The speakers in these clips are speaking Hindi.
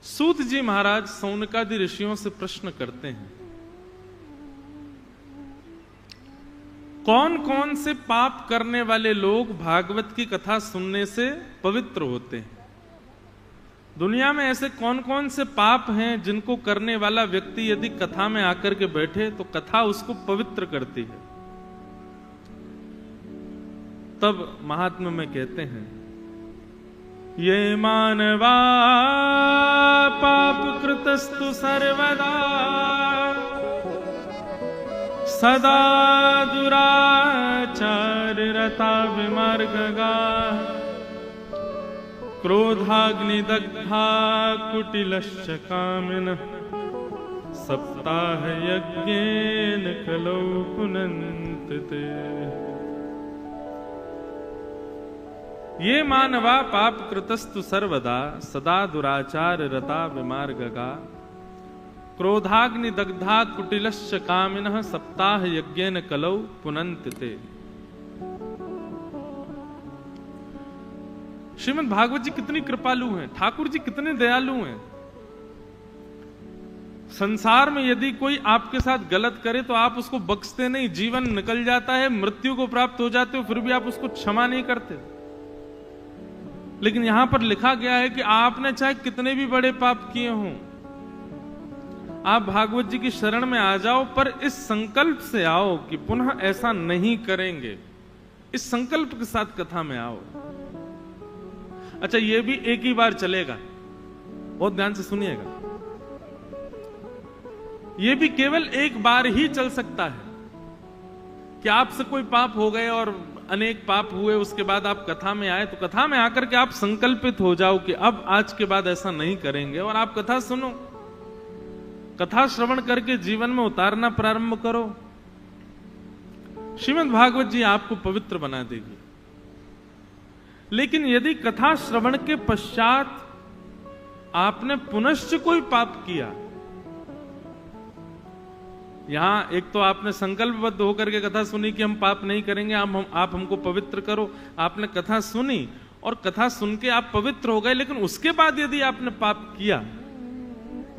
सूत जी महाराज सौनकादि ऋषियों से प्रश्न करते हैं, कौन कौन से पाप करने वाले लोग भागवत की कथा सुनने से पवित्र होते हैं? दुनिया में ऐसे कौन कौन से पाप हैं जिनको करने वाला व्यक्ति यदि कथा में आकर के बैठे तो कथा उसको पवित्र करती है? तब महात्मा में कहते हैं, ये मानवा पाप कृतस्तु सर्वदा सदा दुराचार रता विमार्गगा क्रोधाग्निदग्धा कुटिलश्च कामिनः सप्ताह यज्ञेन कलौ पुनन्ति ते। ये मानवा पाप कृतस्तु सर्वदा सदा दुराचार रता विमार्गगा क्रोधाग्नि दग्धा कुटिलश्च कामिनः सप्ताह यज्ञेन कलौ पुनन्ति ते। श्रीमद् भागवत जी कितनी कृपालु हैं, ठाकुर जी कितने दयालु हैं। संसार में यदि कोई आपके साथ गलत करे तो आप उसको बख्शते नहीं, जीवन निकल जाता है, मृत्यु को प्राप्त हो जाते हो, फिर भी आप उसको क्षमा नहीं करते। लेकिन यहां पर लिखा गया है कि आपने चाहे कितने भी बड़े पाप किए हों, आप भागवत जी की शरण में आ जाओ, पर इस संकल्प से आओ कि पुनः ऐसा नहीं करेंगे। इस संकल्प के साथ कथा में आओ। अच्छा, यह भी एक ही बार चलेगा, बहुत ध्यान से सुनिएगा। यह भी केवल एक बार ही चल सकता है कि आपसे कोई पाप हो गए और अनेक पाप हुए, उसके बाद आप कथा में आए तो कथा में आकर के आप संकल्पित हो जाओ कि अब आज के बाद ऐसा नहीं करेंगे, और आप कथा सुनो, कथा श्रवण करके जीवन में उतारना प्रारंभ करो। श्रीमद् भागवत जी आपको पवित्र बना देगी। लेकिन यदि कथा श्रवण के पश्चात आपने पुनश्च कोई पाप किया, यहां एक तो आपने संकल्पबद्ध होकर के कथा सुनी कि हम पाप नहीं करेंगे, आप हमको पवित्र करो, आपने कथा सुनी और कथा सुन के आप पवित्र हो गए, लेकिन उसके बाद यदि आपने पाप किया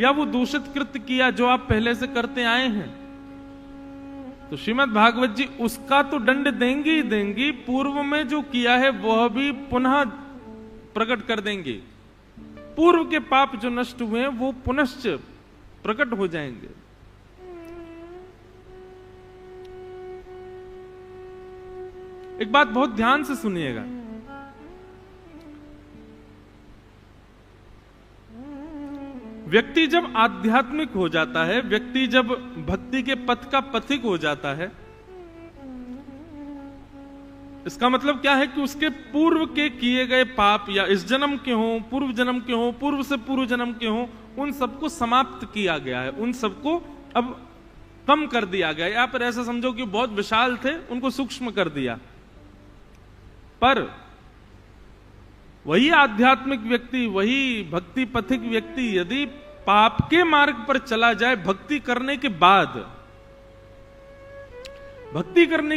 या वो दूषित कृत्य किया जो आप पहले से करते आए हैं, तो श्रीमद् भागवत जी उसका तो दंड देंगी ही देंगी, पूर्व में जो किया है वह भी पुनः प्रकट कर देंगे। पूर्व के पाप जो नष्ट हुए हैं वो पुनश्च प्रकट हो जाएंगे। एक बात बहुत ध्यान से सुनिएगा, व्यक्ति जब आध्यात्मिक हो जाता है, व्यक्ति जब भक्ति के पथ का पथिक हो जाता है, इसका मतलब क्या है कि उसके पूर्व के किए गए पाप, या इस जन्म के हों, पूर्व जन्म के हों, पूर्व से पूर्व जन्म के हों, उन सबको समाप्त किया गया है, उन सबको अब कम कर दिया गया। या फिर ऐसा समझो कि बहुत विशाल थे, उनको सूक्ष्म कर दिया। पर वही आध्यात्मिक व्यक्ति, वही भक्ति पथिक व्यक्ति यदि पाप के मार्ग पर चला जाए, भक्ति करने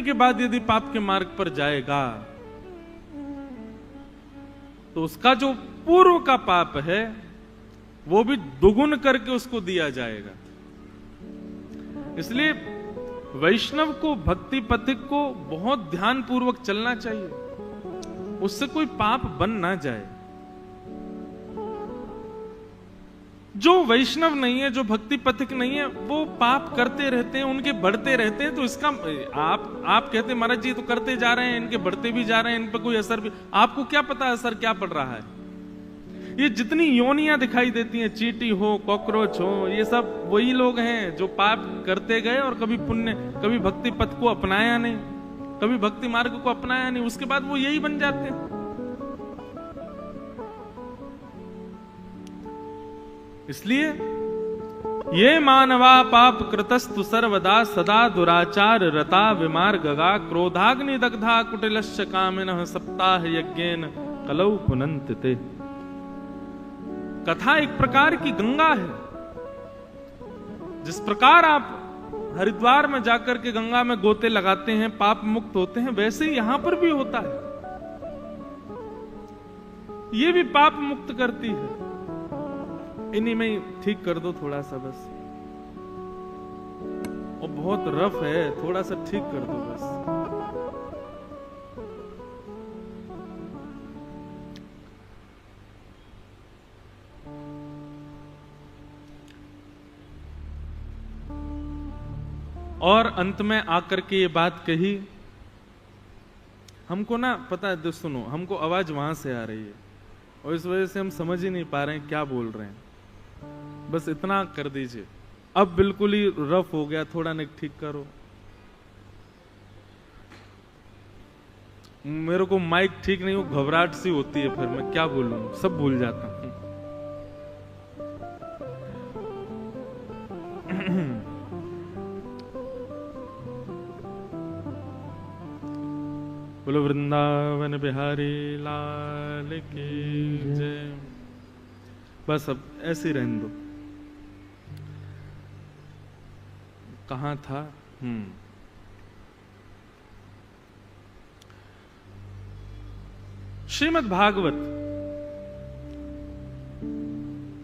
के बाद यदि पाप के मार्ग पर जाएगा, तो उसका जो पूर्व का पाप है वो भी दुगुन करके उसको दिया जाएगा। इसलिए वैष्णव को, भक्ति पथिक को बहुत ध्यान पूर्वक चलना चाहिए, उससे कोई पाप बन ना जाए। जो वैष्णव नहीं है, जो भक्ति पथिक नहीं है, वो पाप करते रहते हैं, उनके बढ़ते रहते हैं। तो इसका आप कहते हैं महाराज जी तो करते जा रहे हैं, इनके बढ़ते भी जा रहे हैं, इन पर कोई असर भी, आपको क्या पता असर क्या पड़ रहा है? ये जितनी योनियां दिखाई देती हैं, चींटी हो, कॉकरोच हो, ये सब वही लोग हैं जो पाप करते गए और कभी पुण्य, कभी भक्ति पथ को अपनाया नहीं, कभी भक्ति मार्ग को अपनाया नहीं, उसके बाद वो यही बन जाते हैं। इसलिए ये मानवा पाप कृतस्तु सर्वदा सदा दुराचार रता विमार्गगा क्रोधाग्नि दग्धा कुटिलश्च कामिनः सप्ताह यज्ञेन कलौ पुनन्ति ते। कथा एक प्रकार की गंगा है। जिस प्रकार आप हरिद्वार में जाकर के गंगा में गोते लगाते हैं, पाप मुक्त होते हैं, वैसे ही यहां पर भी होता है। ये भी पाप मुक्त करती है। इन्हीं में ही ठीक कर दो थोड़ा सा बस, और बहुत रफ है, थोड़ा सा ठीक कर दो बस। और अंत में आकर के ये बात कही, हमको ना पता है, सुनो, हमको आवाज वहां से आ रही है और इस वजह से हम समझ ही नहीं पा रहे हैं क्या बोल रहे हैं, बस इतना कर दीजिए। अब बिल्कुल ही रफ हो गया, थोड़ा नहीं ठीक करो। मेरे को माइक ठीक नहीं हो, घबराहट सी होती है, फिर मैं क्या बोलूं, सब भूल जाता हूं। बोलो वृंदावन बिहारी लाल की जय। बस अब ऐसे रहने दो। कहां था? श्रीमद् भागवत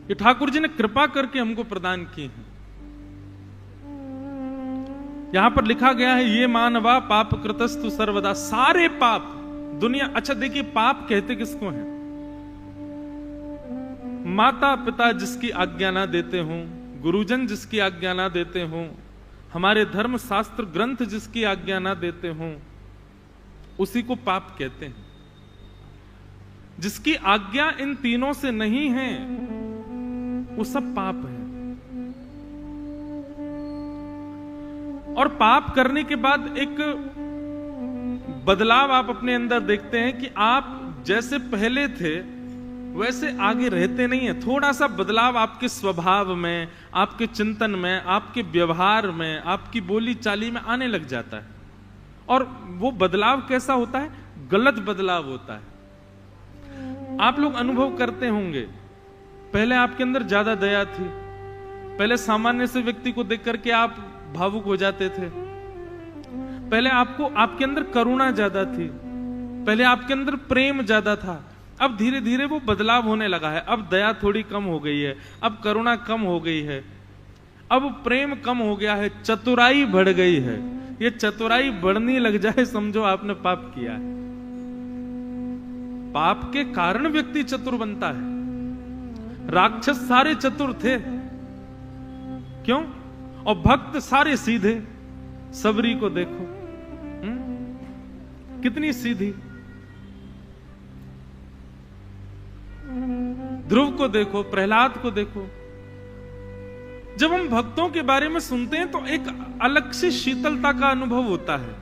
ये ठाकुर जी ने कृपा करके हमको प्रदान की है। यहां पर लिखा गया है, ये मानवा पाप कृतस्तु सर्वदा, सारे पाप दुनिया। अच्छा देखिए, पाप कहते किसको हैं? माता पिता जिसकी आज्ञा ना देते हों, गुरुजन जिसकी आज्ञा ना देते हों, हमारे धर्म शास्त्र ग्रंथ जिसकी आज्ञा ना देते हों, उसी को पाप कहते हैं। जिसकी आज्ञा इन तीनों से नहीं है वो सब पाप है। और पाप करने के बाद एक बदलाव आप अपने अंदर देखते हैं कि आप जैसे पहले थे वैसे आगे रहते नहीं है। थोड़ा सा बदलाव आपके स्वभाव में, आपके चिंतन में, आपके व्यवहार में, आपकी बोली चाली में आने लग जाता है। और वो बदलाव कैसा होता है? गलत बदलाव होता है। आप लोग अनुभव करते होंगे, पहले आपके अंदर ज्यादा दया थी, पहले सामान्य से व्यक्ति को देख करके आप भावुक हो जाते थे, पहले आपके अंदर करुणा ज्यादा थी, पहले आपके अंदर प्रेम ज्यादा था। अब धीरे धीरे वो बदलाव होने लगा है। अब दया थोड़ी कम हो गई है, अब करुणा कम हो गई है, अब प्रेम कम हो गया है, चतुराई बढ़ गई है। ये चतुराई बढ़ने लग जाए समझो आपने पाप किया है। पाप के कारण व्यक्ति चतुर बनता है। राक्षस सारे चतुर थे, क्यों? और भक्त सारे सीधे। सबरी को देखो, कितनी सीधी। ध्रुव को देखो, प्रहलाद को देखो। जब हम भक्तों के बारे में सुनते हैं तो एक अलग सी शीतलता का अनुभव होता है,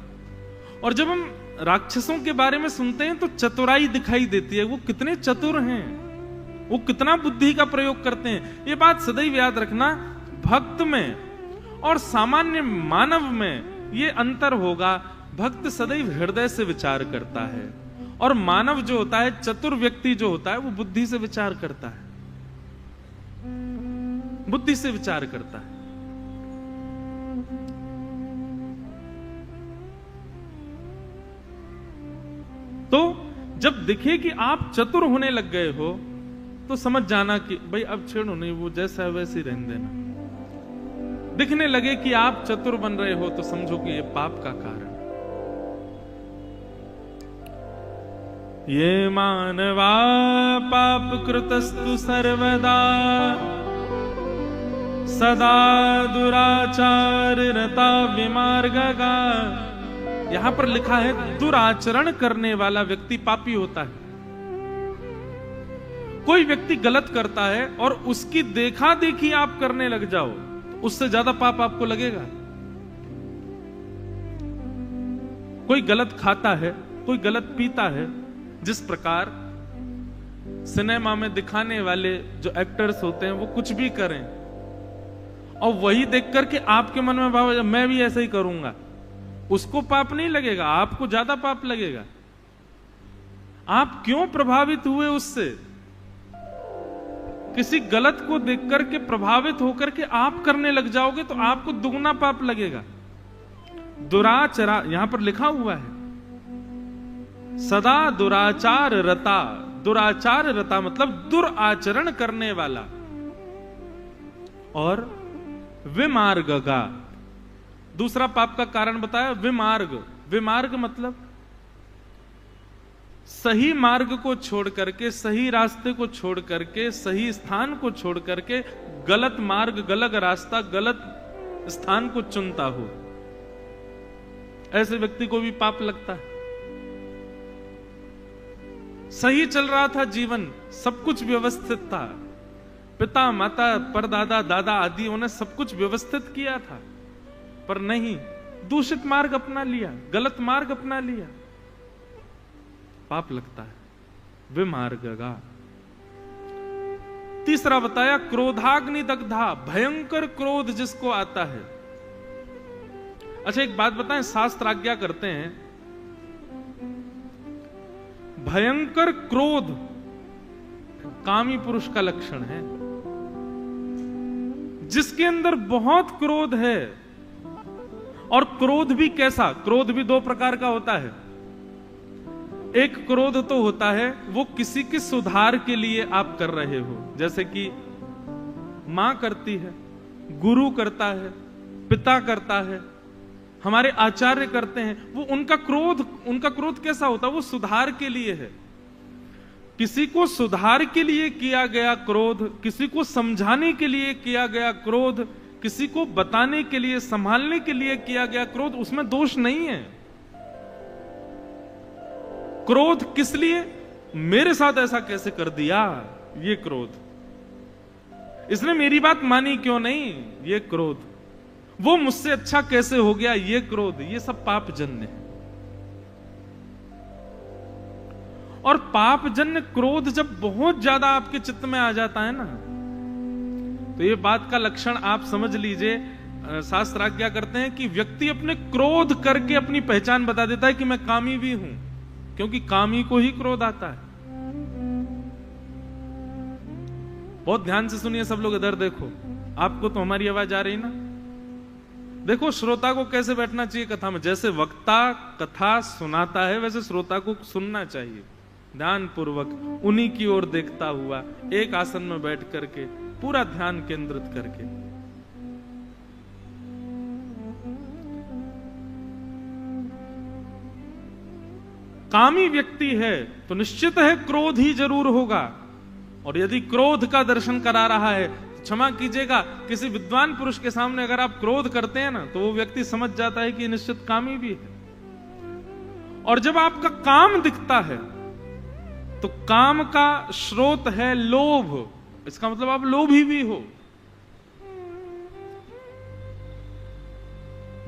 और जब हम राक्षसों के बारे में सुनते हैं तो चतुराई दिखाई देती है। वो कितने चतुर हैं, वो कितना बुद्धि का प्रयोग करते हैं। ये बात सदैव याद रखना, भक्त में और सामान्य मानव में ये अंतर होगा। भक्त सदैव हृदय से विचार करता है, और मानव जो होता है, चतुर व्यक्ति जो होता है, वो बुद्धि से विचार करता है, बुद्धि से विचार करता है। तो जब दिखे कि आप चतुर होने लग गए हो तो समझ जाना कि भाई अब छेड़ो नहीं, वो जैसा है वैसे ही रहने देना। दिखने लगे कि आप चतुर बन रहे हो तो समझो कि ये पाप का कारण। ये मानवा पाप कृतस्तु सर्वदा, सदा दुराचार रता विमार्गगा। यहां पर लिखा है दुराचरण करने वाला व्यक्ति पापी होता है। कोई व्यक्ति गलत करता है और उसकी देखा देखी आप करने लग जाओ, उससे ज्यादा पाप आपको लगेगा। कोई गलत खाता है, कोई गलत पीता है। जिस प्रकार सिनेमा में दिखाने वाले जो एक्टर्स होते हैं वो कुछ भी करें और वही देख करके आपके मन में भाव मैं भी ऐसा ही करूंगा, उसको पाप नहीं लगेगा, आपको ज्यादा पाप लगेगा। आप क्यों प्रभावित हुए उससे? किसी गलत को देख करके प्रभावित होकर के आप करने लग जाओगे तो आपको दुगना पाप लगेगा। दुराचरा यहां पर लिखा हुआ है, सदा दुराचार रता। दुराचार रता मतलब दुराचरण करने वाला। और विमार्गगा। दूसरा पाप का कारण बताया विमार्ग। विमार्ग मतलब सही मार्ग को छोड़ करके, सही रास्ते को छोड़ करके, सही स्थान को छोड़ करके गलत मार्ग, गलत रास्ता, गलत स्थान को चुनता हो, ऐसे व्यक्ति को भी पाप लगता है। सही चल रहा था जीवन, सब कुछ व्यवस्थित था, पिता माता परदादा दादा आदि उन्हें सब कुछ व्यवस्थित किया था, पर नहीं, दूषित मार्ग अपना लिया, गलत मार्ग अपना लिया, पाप लगता है, विमार्गगा। तीसरा बताया क्रोधाग्नि दग्धा, भयंकर क्रोध जिसको आता है। अच्छा एक बात बताएं, शास्त्र आज्ञा करते हैं भयंकर क्रोध कामी पुरुष का लक्षण है। जिसके अंदर बहुत क्रोध है, और क्रोध भी कैसा, क्रोध भी दो प्रकार का होता है। एक क्रोध तो होता है वो किसी के सुधार के लिए आप कर रहे हो, जैसे कि मां करती है, गुरु करता है, पिता करता है, हमारे आचार्य करते हैं, वो उनका क्रोध कैसा होता है, वो सुधार के लिए है। किसी को सुधार के लिए किया गया क्रोध, किसी को समझाने के लिए किया गया क्रोध, किसी को बताने के लिए, संभालने के लिए किया गया क्रोध, उसमें दोष नहीं है। क्रोध किस लिए, मेरे साथ ऐसा कैसे कर दिया, ये क्रोध, इसने मेरी बात मानी क्यों नहीं, ये क्रोध, वो मुझसे अच्छा कैसे हो गया, ये क्रोध, ये सब पापजन्य है। और पापजन्य क्रोध जब बहुत ज्यादा आपके चित्त में आ जाता है ना, तो ये बात का लक्षण आप समझ लीजिए। शास्त्र आज्ञा करते हैं कि व्यक्ति अपने क्रोध करके अपनी पहचान बता देता है कि मैं कामी भी हूं, क्योंकि कामी को ही क्रोध आता है। बहुत ध्यान से सुनिए सब लोग, इधर देखो, आपको तो हमारी आवाज आ रही ना, देखो श्रोता को कैसे बैठना चाहिए कथा में। जैसे वक्ता कथा सुनाता है, वैसे श्रोता को सुनना चाहिए ध्यान पूर्वक, उन्हीं की ओर देखता हुआ, एक आसन में बैठ करके, पूरा ध्यान केंद्रित करके। कामी व्यक्ति है तो निश्चित है क्रोध ही जरूर होगा, और यदि क्रोध का दर्शन करा रहा है, क्षमा कीजिएगा, किसी विद्वान पुरुष के सामने अगर आप क्रोध करते हैं ना, तो वो व्यक्ति समझ जाता है कि निश्चित कामी भी है। और जब आपका काम दिखता है, तो काम का स्रोत है लोभ, इसका मतलब आप लोभी भी हो।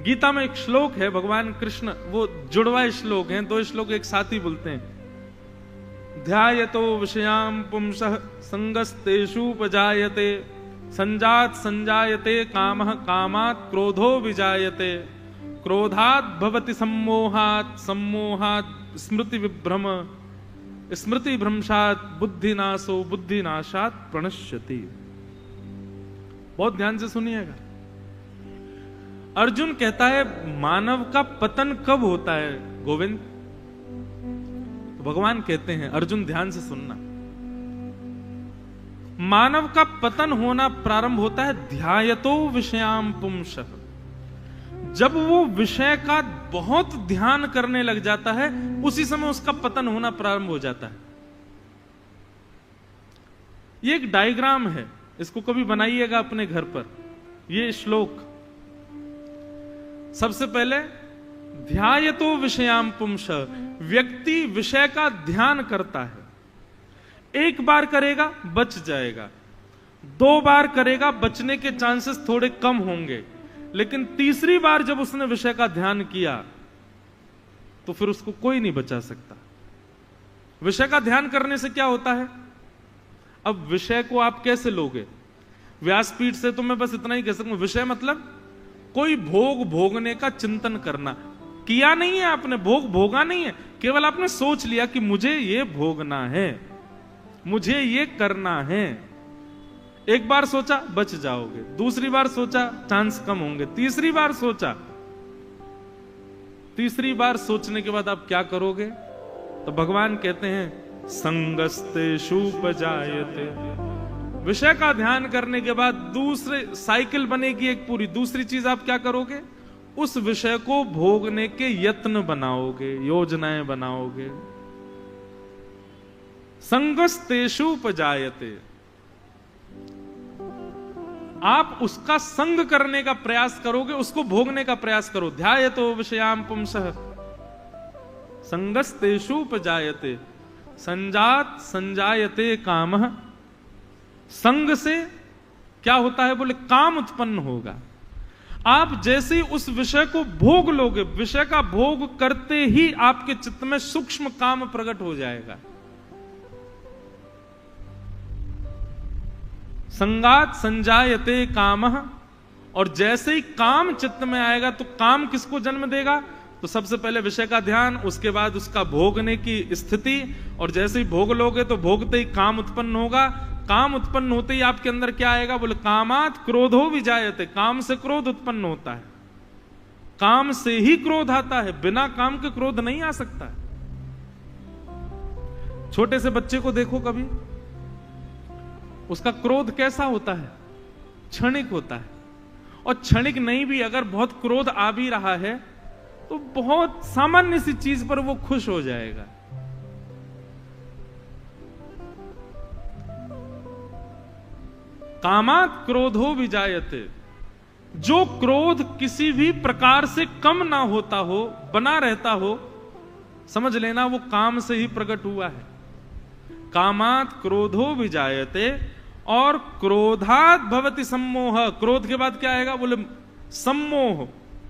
गीता में एक श्लोक है, भगवान कृष्ण, वो जुड़वा श्लोक हैं, दो श्लोक एक साथ ही बोलते हैं। ध्यायतो विषयाम पुंसः संगस्तेषुपजायते, संजात संजायते कामः, कामात् क्रोधो विजायते, क्रोधात् भवति सम्मोहात्, सम्मोहात् स्मृति विभ्रम, स्मृति भ्रंशात् बुद्धिनाशो, बुद्धिनाशात् प्रणश्यति। बहुत ध्यान से सुनिएगा। अर्जुन कहता है मानव का पतन कब होता है गोविंद? तो भगवान कहते हैं, अर्जुन ध्यान से सुनना, मानव का पतन होना प्रारंभ होता है ध्यायतो विषयाम पुंसः, जब वो विषय का बहुत ध्यान करने लग जाता है, उसी समय उसका पतन होना प्रारंभ हो जाता है। ये एक डायग्राम है, इसको कभी बनाइएगा अपने घर पर। ये श्लोक, सबसे पहले ध्यायतो विषयाम पुंसः, व्यक्ति विषय का ध्यान करता है। एक बार करेगा बच जाएगा, दो बार करेगा बचने के चांसेस थोड़े कम होंगे, लेकिन तीसरी बार जब उसने विषय का ध्यान किया तो फिर उसको कोई नहीं बचा सकता। विषय का ध्यान करने से क्या होता है? अब विषय को आप कैसे लोगे? व्यासपीठ से तो मैं बस इतना ही कह सकूं, विषय मतलब कोई भोग भोगने का चिंतन करना। किया नहीं है आपने, भोग भोगा नहीं है, केवल आपने सोच लिया कि मुझे ये भोगना है, मुझे ये करना है। एक बार सोचा बच जाओगे, दूसरी बार सोचा चांस कम होंगे, तीसरी बार सोचा, तीसरी बार सोचने के बाद आप क्या करोगे? तो भगवान कहते हैं संगस्तेषु उपजायते, विषय का ध्यान करने के बाद दूसरे साइकिल बनेगी एक पूरी। दूसरी चीज आप क्या करोगे, उस विषय को भोगने के यत्न बनाओगे, योजनाएं बनाओगे। संगस्तेषु उपजायते, आप उसका संग करने का प्रयास करोगे, उसको भोगने का प्रयास करो। ध्यायतो विषयाम पुंसः संगस्तेषु उपजायते संजात संजायते कामः। संग से क्या होता है, बोले काम उत्पन्न होगा। आप जैसे उस विषय को भोग लोगे, विषय का भोग करते ही आपके चित्त में सूक्ष्म काम प्रकट हो जाएगा। संगात संजायते कामः, और जैसे ही काम चित्त में आएगा तो काम किसको जन्म देगा, तो सबसे पहले विषय का ध्यान, उसके बाद उसका भोगने की स्थिति, और जैसे ही भोग लोगे तो भोगते ही काम उत्पन्न होगा। काम उत्पन्न होते ही आपके अंदर क्या आएगा, बोले कामात क्रोधो विजायते, काम से क्रोध उत्पन्न होता है। काम से ही क्रोध आता है, बिना काम के क्रोध नहीं आ सकता है। छोटे से बच्चे को देखो कभी, उसका क्रोध कैसा होता है, क्षणिक होता है। और क्षणिक नहीं भी, अगर बहुत क्रोध आ भी रहा है तो बहुत सामान्य सी चीज पर वो खुश हो जाएगा। कामात क्रोधो विजायते, जो क्रोध किसी भी प्रकार से कम ना होता हो, बना रहता हो, समझ लेना वो काम से ही प्रकट हुआ है। कामात क्रोधो विजायते, और क्रोधात भवति सम्मोह, क्रोध के बाद क्या आएगा, बोले सम्मोह,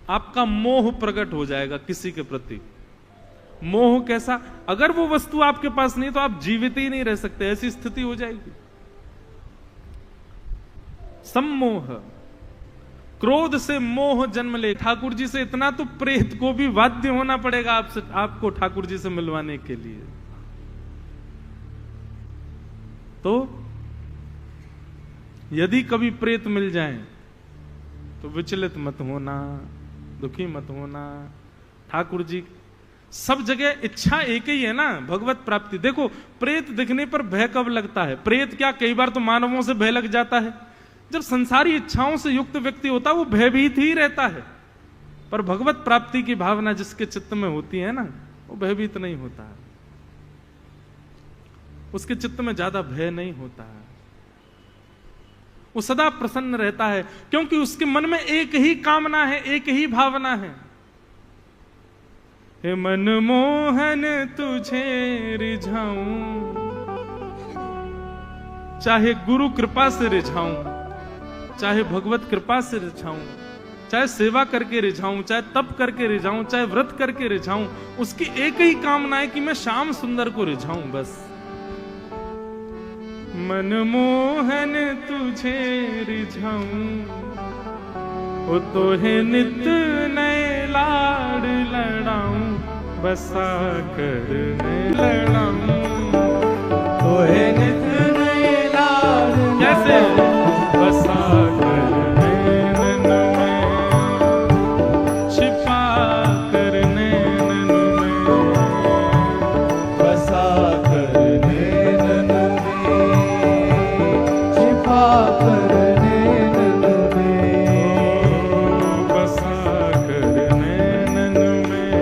आपका मोह प्रकट हो जाएगा किसी के प्रति। मोह कैसा, अगर वो वस्तु आपके पास नहीं तो आप जीवित ही नहीं रह सकते, ऐसी स्थिति हो जाएगी। सम्मोह, क्रोध से मोह जन्म ले। ठाकुर जी से इतना तो प्रेत को भी बाध्य होना पड़ेगा आपसे, आपको ठाकुर जी से मिलवाने के लिए। तो यदि कभी प्रेत मिल जाए तो विचलित मत होना, दुखी मत होना। ठाकुर जी सब जगह इच्छा एक ही है ना, भगवत प्राप्ति। देखो प्रेत दिखने पर भय कब लगता है, प्रेत क्या कई बार तो मानवों से भय लग जाता है। जब संसारी इच्छाओं से युक्त व्यक्ति होता है वो भयभीत ही रहता है, पर भगवत प्राप्ति की भावना जिसके चित्त में होती है ना, वो भयभीत नहीं होता है, उसके चित्त में ज्यादा भय नहीं होता है, वो सदा प्रसन्न रहता है, क्योंकि उसके मन में एक ही कामना है, एक ही भावना है। हे मनमोहन तुझे रिझाऊं, चाहे गुरु कृपा से रिझाऊं, चाहे भगवत कृपा से रिझाऊं, चाहे सेवा करके रिझाऊं, चाहे तप करके रिझाऊं, चाहे व्रत करके रिझाऊं, उसकी एक ही कामना है कि मैं श्याम सुंदर को रिझाऊं बस। मनमोहन तुझे रिझाऊं, ओ तोहे नित नए लाड़ लड़ाऊं, बसा कर नए लड़ाऊं, तोहे नित नए लाड़ कैसे बसा कर नैनन में, छिपा कर नैनन में, बसा कर नैनन में, छिपा कर नैनन में, बसा कर नैनन में,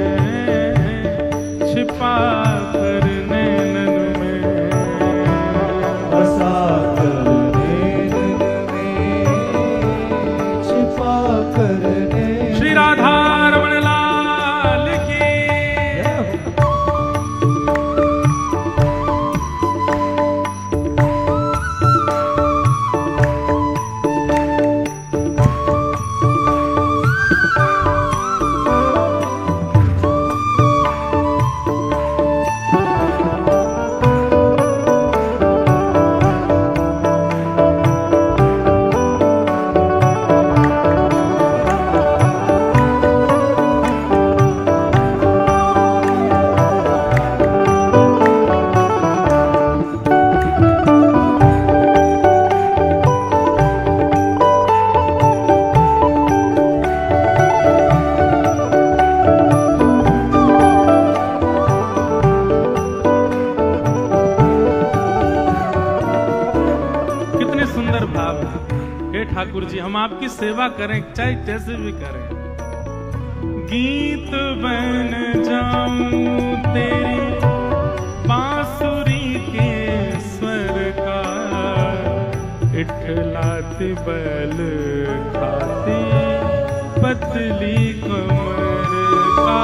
छिपा कर नैनन में, बसा कर श्री राधा रमण लाल की। हे ठाकुर जी हम आपकी सेवा करें, चाहे जैसे भी करें। गीत बन जाऊं तेरी बांसुरी के स्वर का, इठलाती बल खाती पतली कमर का।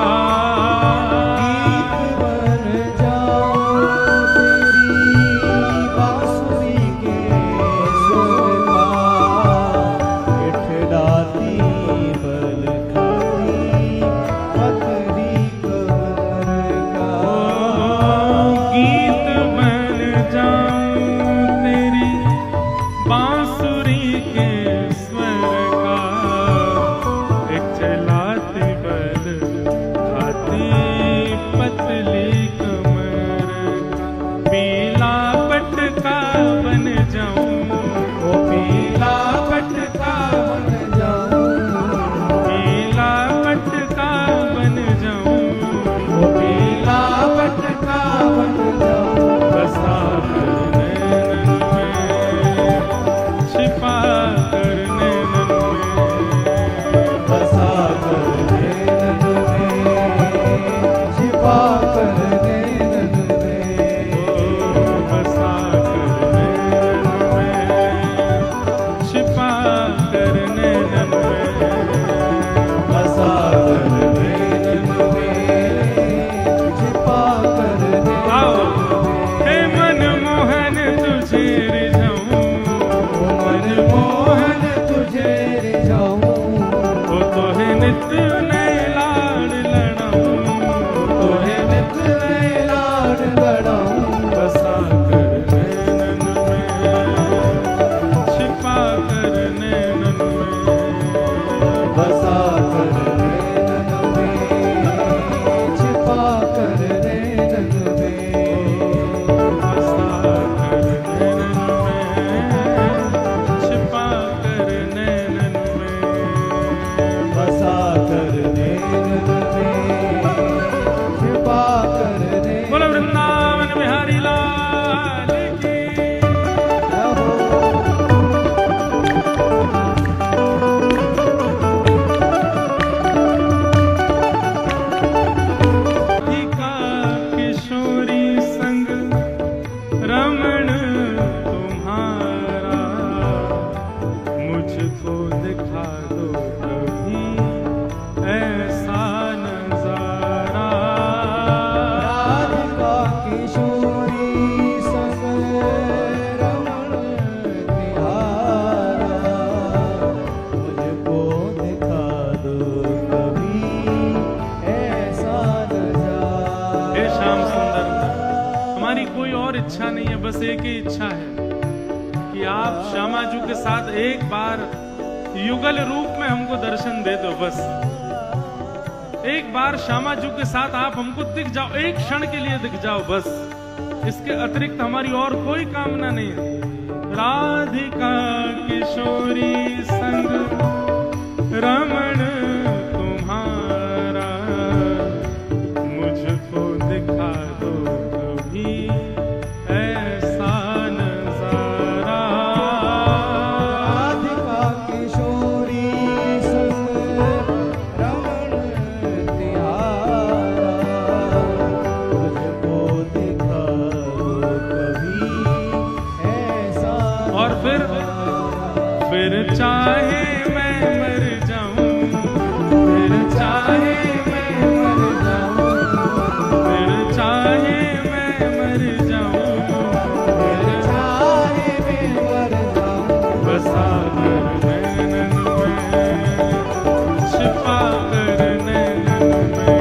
इच्छा नहीं है, बस एक ही इच्छा है कि आप श्यामाजू के साथ एक बार युगल रूप में हमको दर्शन दे दो। बस एक बार श्यामाजू के साथ आप हमको दिख जाओ, एक क्षण के लिए दिख जाओ, बस इसके अतिरिक्त हमारी और कोई कामना नहीं है। राधिका किशोरी संग रमण तुम्हारा, मुझको दिखा दो कभी ऐसा नजारा। राधिका किशोरी संग रमण तुम्हारा, मुझको दिखा दो कभी ऐसा। और फिर चाहे मैं मर जाऊं, फिर चाहे मैं मर जाऊं, फिर चाहे मैं मर जाऊं, फिर चाहे मैं मर जाऊं, बसा कर नैनन में, छिपा कर नैनन में,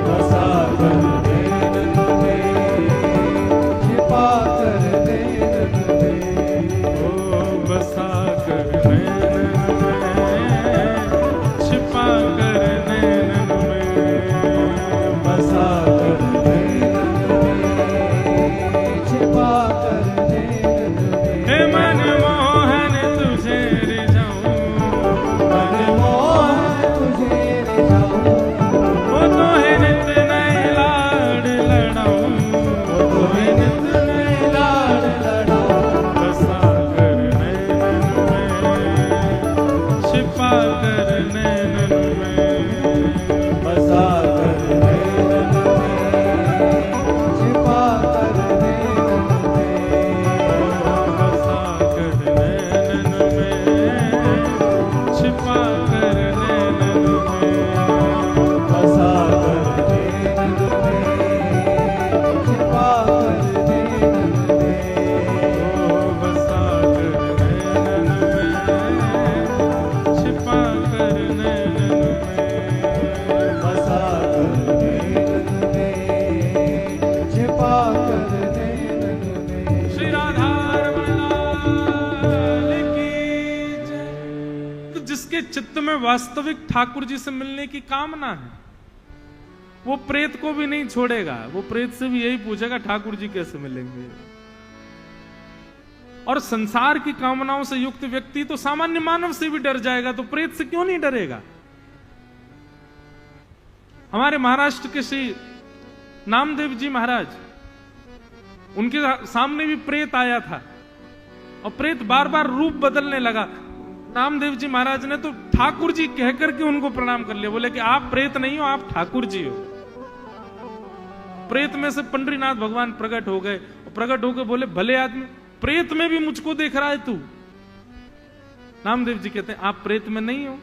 बसा कर नैनन में, छिपा कर नैनन में, ओ बसा कर नैनन में, छिपा कर नैनन में, बसा कर नैनन में, छिपा कर नैनन में। हे मनमोहन जिसके चित्त में वास्तविक ठाकुर जी से मिलने की कामना है, वो प्रेत को भी नहीं छोड़ेगा। वो प्रेत से भी यही पूछेगा ठाकुर जी कैसे मिलेंगे। और संसार की कामनाओं से युक्त व्यक्ति तो सामान्य मानव से भी डर जाएगा, तो प्रेत से क्यों नहीं डरेगा। हमारे महाराष्ट्र के श्री नामदेव जी महाराज, उनके सामने भी प्रेत आया था और प्रेत बार बार रूप बदलने लगा। नामदेव जी महाराज ने तो ठाकुर जी कहकर के उनको प्रणाम कर लिया, बोले कि आप प्रेत नहीं हो, आप ठाकुर जी हो। प्रेत में से पंडरीनाथ भगवान प्रकट हो गए और प्रकट होकर बोले, भले आदमी, प्रेत में भी मुझको देख रहा है तू। नामदेव जी कहते हैं, आप प्रेत में नहीं हो,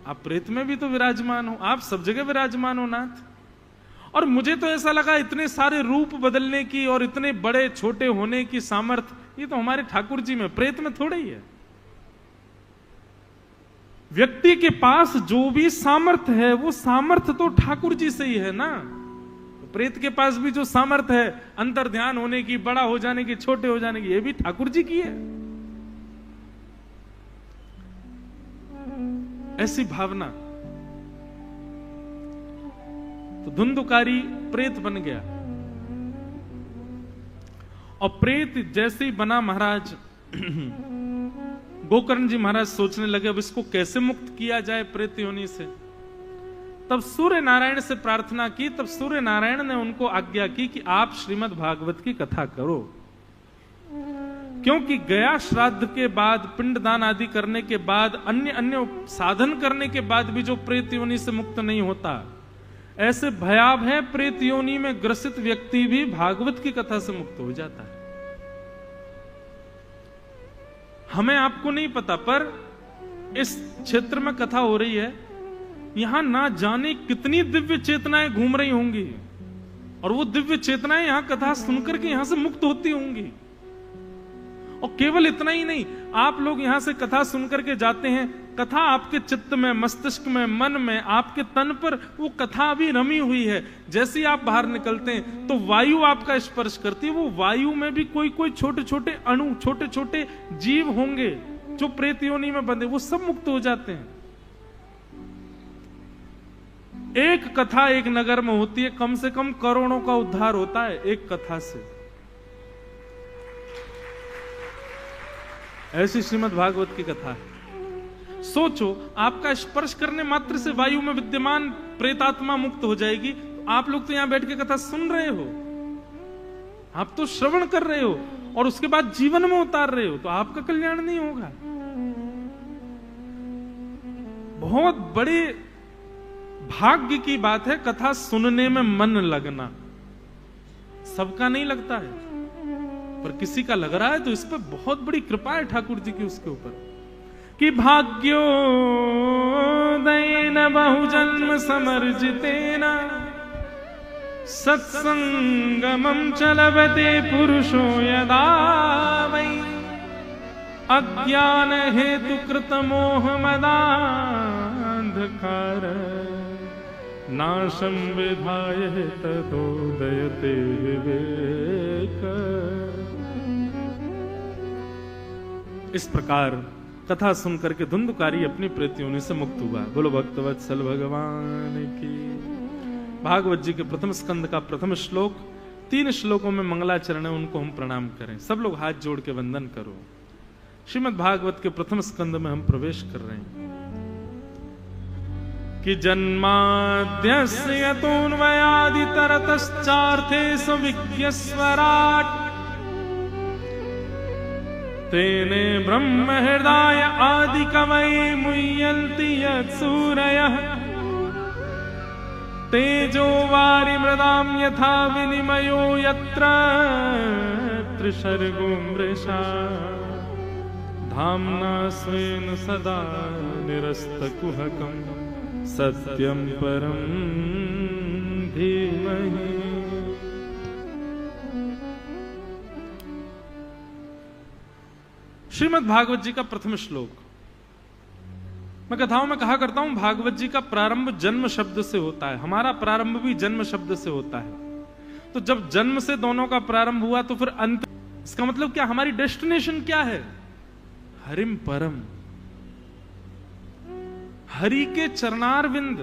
आप प्रेत में भी तो विराजमान हो, आप सब जगह विराजमान हो नाथ। और मुझे तो ऐसा लगा इतने सारे रूप बदलने की और इतने बड़े छोटे होने की सामर्थ्य ये तो हमारे ठाकुर जी में, प्रेत में थोड़ा ही है। व्यक्ति के पास जो भी सामर्थ्य है वो सामर्थ्य तो ठाकुर जी से ही है ना। तो प्रेत के पास भी जो सामर्थ्य है अंतर ध्यान होने की, बड़ा हो जाने की, छोटे हो जाने की, ये भी ठाकुर जी की है। ऐसी भावना। तो धुंधुकारी प्रेत बन गया और प्रेत जैसे ही बना महाराज गोकर्ण जी महाराज सोचने लगे अब इसको कैसे मुक्त किया जाए प्रेत योनि से। तब सूर्य नारायण से प्रार्थना की। तब सूर्य नारायण ने उनको आज्ञा की कि आप श्रीमद् भागवत की कथा करो, क्योंकि गया श्राद्ध के बाद, पिंडदान आदि करने के बाद, अन्य अन्य साधन करने के बाद भी जो प्रेत योनि से मुक्त नहीं होता, ऐसे भयावह प्रेत योनि में ग्रसित व्यक्ति भी भागवत की कथा से मुक्त हो जाता है। हमें आपको नहीं पता, पर इस क्षेत्र में कथा हो रही है, यहां ना जाने कितनी दिव्य चेतनाएं घूम रही होंगी और वो दिव्य चेतनाएं यहां कथा सुनकर के यहां से मुक्त होती होंगी। और केवल इतना ही नहीं, आप लोग यहां से कथा सुनकर के जाते हैं, कथा आपके चित्त में, मस्तिष्क में, मन में, आपके तन पर वो कथा भी रमी हुई है। जैसे ही आप बाहर निकलते हैं तो वायु आपका स्पर्श करती है, वो वायु में भी कोई कोई छोटे छोटे अणु, छोटे छोटे जीव होंगे जो प्रेत योनि में बंधे, वो सब मुक्त हो जाते हैं। एक कथा एक नगर में होती है, कम से कम करोड़ों का उद्धार होता है एक कथा से। ऐसी श्रीमद् भागवत की कथा है। सोचो, आपका स्पर्श करने मात्र से वायु में विद्यमान प्रेतात्मा मुक्त हो जाएगी। आप लोग तो यहां बैठ के कथा सुन रहे हो, आप तो श्रवण कर रहे हो और उसके बाद जीवन में उतार रहे हो, तो आपका कल्याण नहीं होगा। बहुत बड़े भाग्य की बात है कथा सुनने में मन लगना। सबका नहीं लगता है, पर किसी का लग रहा है तो इस पर बहुत बड़ी कृपा है ठाकुर जी की उसके ऊपर, कि भाग्योदयेन बहुजन्म समर्जितेन सत्संगमं च लभते पुरुषो यदा वै अज्ञान हेतु कृत मोह मदान्धकार नाशं विधाय तदोदयते विवेक। इस प्रकार कथा सुनकर के धुंधुकारी अपनी प्रेत योनि से मुक्त हुआ। बोलो भक्तवत्सल भगवान की। भागवत जी के प्रथम स्कंद का प्रथम श्लोक, 3 श्लोकों में मंगलाचरण है, उनको हम प्रणाम करें। सब लोग हाथ जोड़ के वंदन करो। श्रीमद् भागवत के प्रथम स्कंद में हम प्रवेश कर रहे हैं कि जन्माद्यस्य यतोऽन्वयादितरतश्चार्थे सविज्ञस्वराट् तेने ब्रह्म हृदय आदि कवये मुह्यन्ति यत्सूरयः तेजो वारि मृदां यथा विनिमयो यत्र त्रिसर्गो मृषा धाम्ना स्वेन सदा निरस्तकुहकं सत्यं परं धीमहि। श्रीमद् भागवत जी का प्रथम श्लोक। मैं कथाओं में कहा करता हूं, भागवत जी का प्रारंभ जन्म शब्द से होता है। हमारा प्रारंभ भी जन्म शब्द से होता है। तो जब जन्म से दोनों का प्रारंभ हुआ तो फिर अंत, इसका मतलब क्या, हमारी डेस्टिनेशन क्या है? हरिम परम। हरि के चरणारविंद,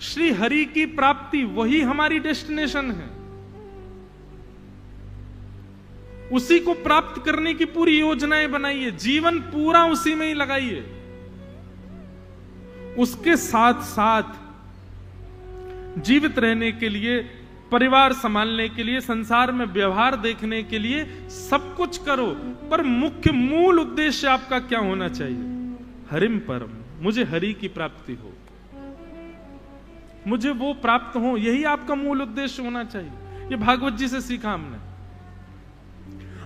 श्री हरि की प्राप्ति, वही हमारी डेस्टिनेशन है। उसी को प्राप्त करने की पूरी योजनाएं बनाइए, जीवन पूरा उसी में ही लगाइए। उसके साथ साथ जीवित रहने के लिए, परिवार संभालने के लिए, संसार में व्यवहार देखने के लिए सब कुछ करो, पर मुख्य मूल उद्देश्य आपका क्या होना चाहिए? हरिम परम, मुझे हरि की प्राप्ति हो, मुझे वो प्राप्त हो, यही आपका मूल उद्देश्य होना चाहिए। ये भागवत जी से सीखा हमने।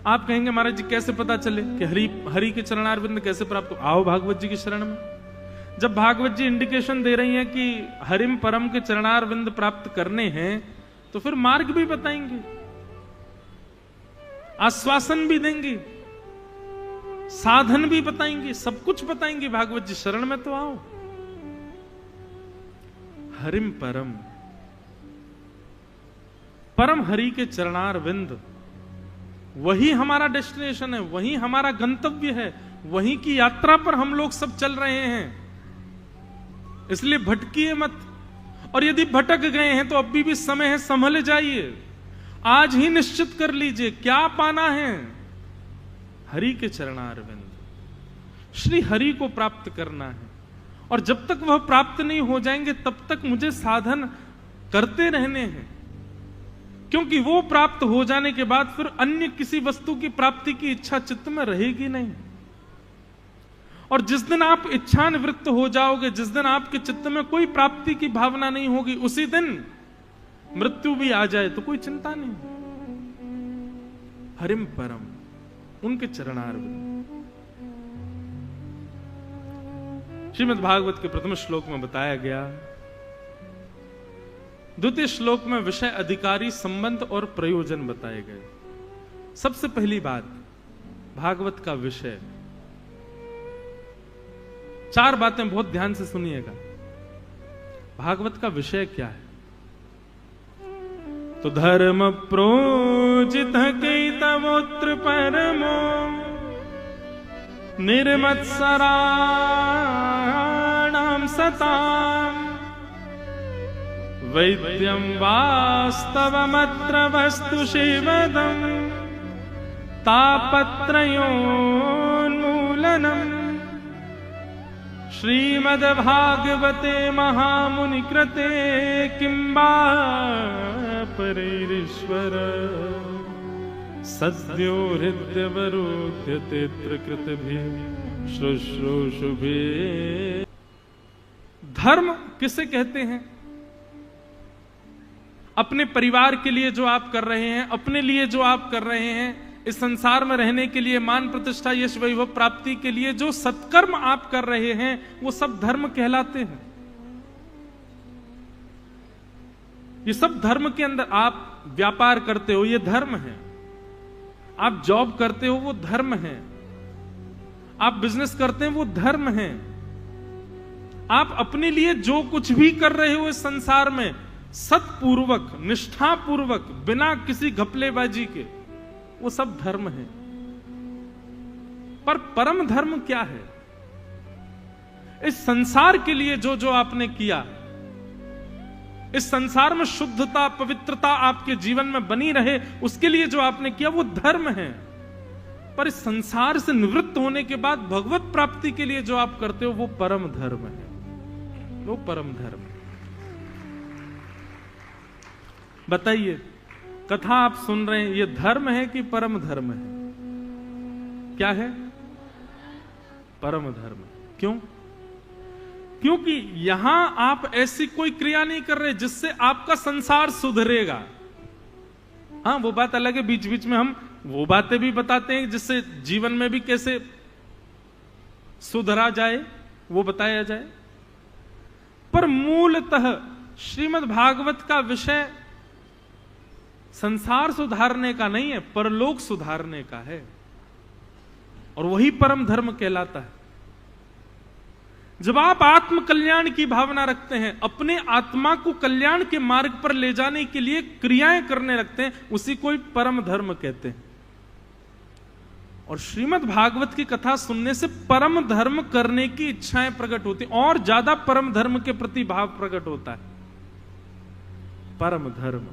आप कहेंगे महाराज जी कैसे पता चले कि हरि के चरणारविंद कैसे प्राप्त हो? आओ भागवत जी की शरण में। जब भागवत जी इंडिकेशन दे रही हैं कि हरिम परम के चरणारविंद प्राप्त करने हैं, तो फिर मार्ग भी बताएंगे, आश्वासन भी देंगे, साधन भी बताएंगे, सब कुछ बताएंगे। भागवत जी शरण में तो आओ। हरिम परम, परम हरि के चरणारविंद, वही हमारा डेस्टिनेशन है, वही हमारा गंतव्य है, वही की यात्रा पर हम लोग सब चल रहे हैं। इसलिए भटकिए मत, और यदि भटक गए हैं तो अभी भी समय है, संभल जाइए। आज ही निश्चित कर लीजिए क्या पाना है। हरि के चरणारविंद, श्री हरि को प्राप्त करना है। और जब तक वह प्राप्त नहीं हो जाएंगे तब तक मुझे साधन करते रहने हैं, क्योंकि वो प्राप्त हो जाने के बाद फिर अन्य किसी वस्तु की प्राप्ति की इच्छा चित्त में रहेगी नहीं। और जिस दिन आप इच्छा निवृत्त हो जाओगे, जिस दिन आपके चित्त में कोई प्राप्ति की भावना नहीं होगी, उसी दिन मृत्यु भी आ जाए तो कोई चिंता नहीं। हरिम परम, उनके चरणारविंद। श्रीमद् भागवत के प्रथम श्लोक में बताया गया, द्वितीय श्लोक में विषय, अधिकारी, संबंध और प्रयोजन बताए गए। सबसे पहली बात, भागवत का विषय। चार बातें बहुत ध्यान से सुनिएगा। भागवत का विषय क्या है? तो धर्म प्रोजित कैतवोत्र परमो निर्मत्सराणां सताम् वैद्यं वास्तवमत्र वस्तु शिवदम् तापत्रयोन्मूलनम् श्रीमद्भागवते महामुनि कृते किंबा परैरीश्वर सद्यो हृदयवरोध्यते कृतभिः शुश्रूषुभिः। धर्म किसे कहते हैं? अपने परिवार के लिए जो आप कर रहे हैं, अपने लिए जो आप कर रहे हैं, इस संसार में रहने के लिए, मान प्रतिष्ठा यश वैभव प्राप्ति के लिए जो सत्कर्म आप कर रहे हैं, वो सब धर्म कहलाते हैं। ये सब धर्म के अंदर, आप व्यापार करते हो, ये धर्म है। आप जॉब करते हो, वो धर्म है। आप बिजनेस करते हैं, वो धर्म है। आप अपने लिए जो कुछ भी कर रहे हो इस संसार में, सतपूर्वक, निष्ठापूर्वक, बिना किसी घपलेबाजी के, वो सब धर्म है। पर परम धर्म क्या है? इस संसार के लिए जो जो आपने किया, इस संसार में शुद्धता, पवित्रता आपके जीवन में बनी रहे, उसके लिए जो आपने किया, वो धर्म है। पर इस संसार से निवृत्त होने के बाद भगवत प्राप्ति के लिए जो आप करते हो, वो परम धर्म है। वो परम धर्म है। बताइए, कथा आप सुन रहे हैं, ये धर्म है कि परम धर्म है? क्या है? परम धर्म। क्यों? क्योंकि यहां आप ऐसी कोई क्रिया नहीं कर रहे जिससे आपका संसार सुधरेगा। हाँ, वो बात अलग है, बीच बीच में हम वो बातें भी बताते हैं जिससे जीवन में भी कैसे सुधरा जाए, वो बताया जाए। पर मूलतः श्रीमद् भागवत का विषय संसार सुधारने का नहीं है, परलोक सुधारने का है। और वही परम धर्म कहलाता है। जब आप आत्म कल्याण की भावना रखते हैं, अपने आत्मा को कल्याण के मार्ग पर ले जाने के लिए क्रियाएं करने लगते हैं, उसी को परम धर्म कहते हैं। और श्रीमद् भागवत की कथा सुनने से परम धर्म करने की इच्छाएं प्रकट होती, और ज्यादा परम धर्म के प्रति भाव प्रकट होता है। परम धर्म।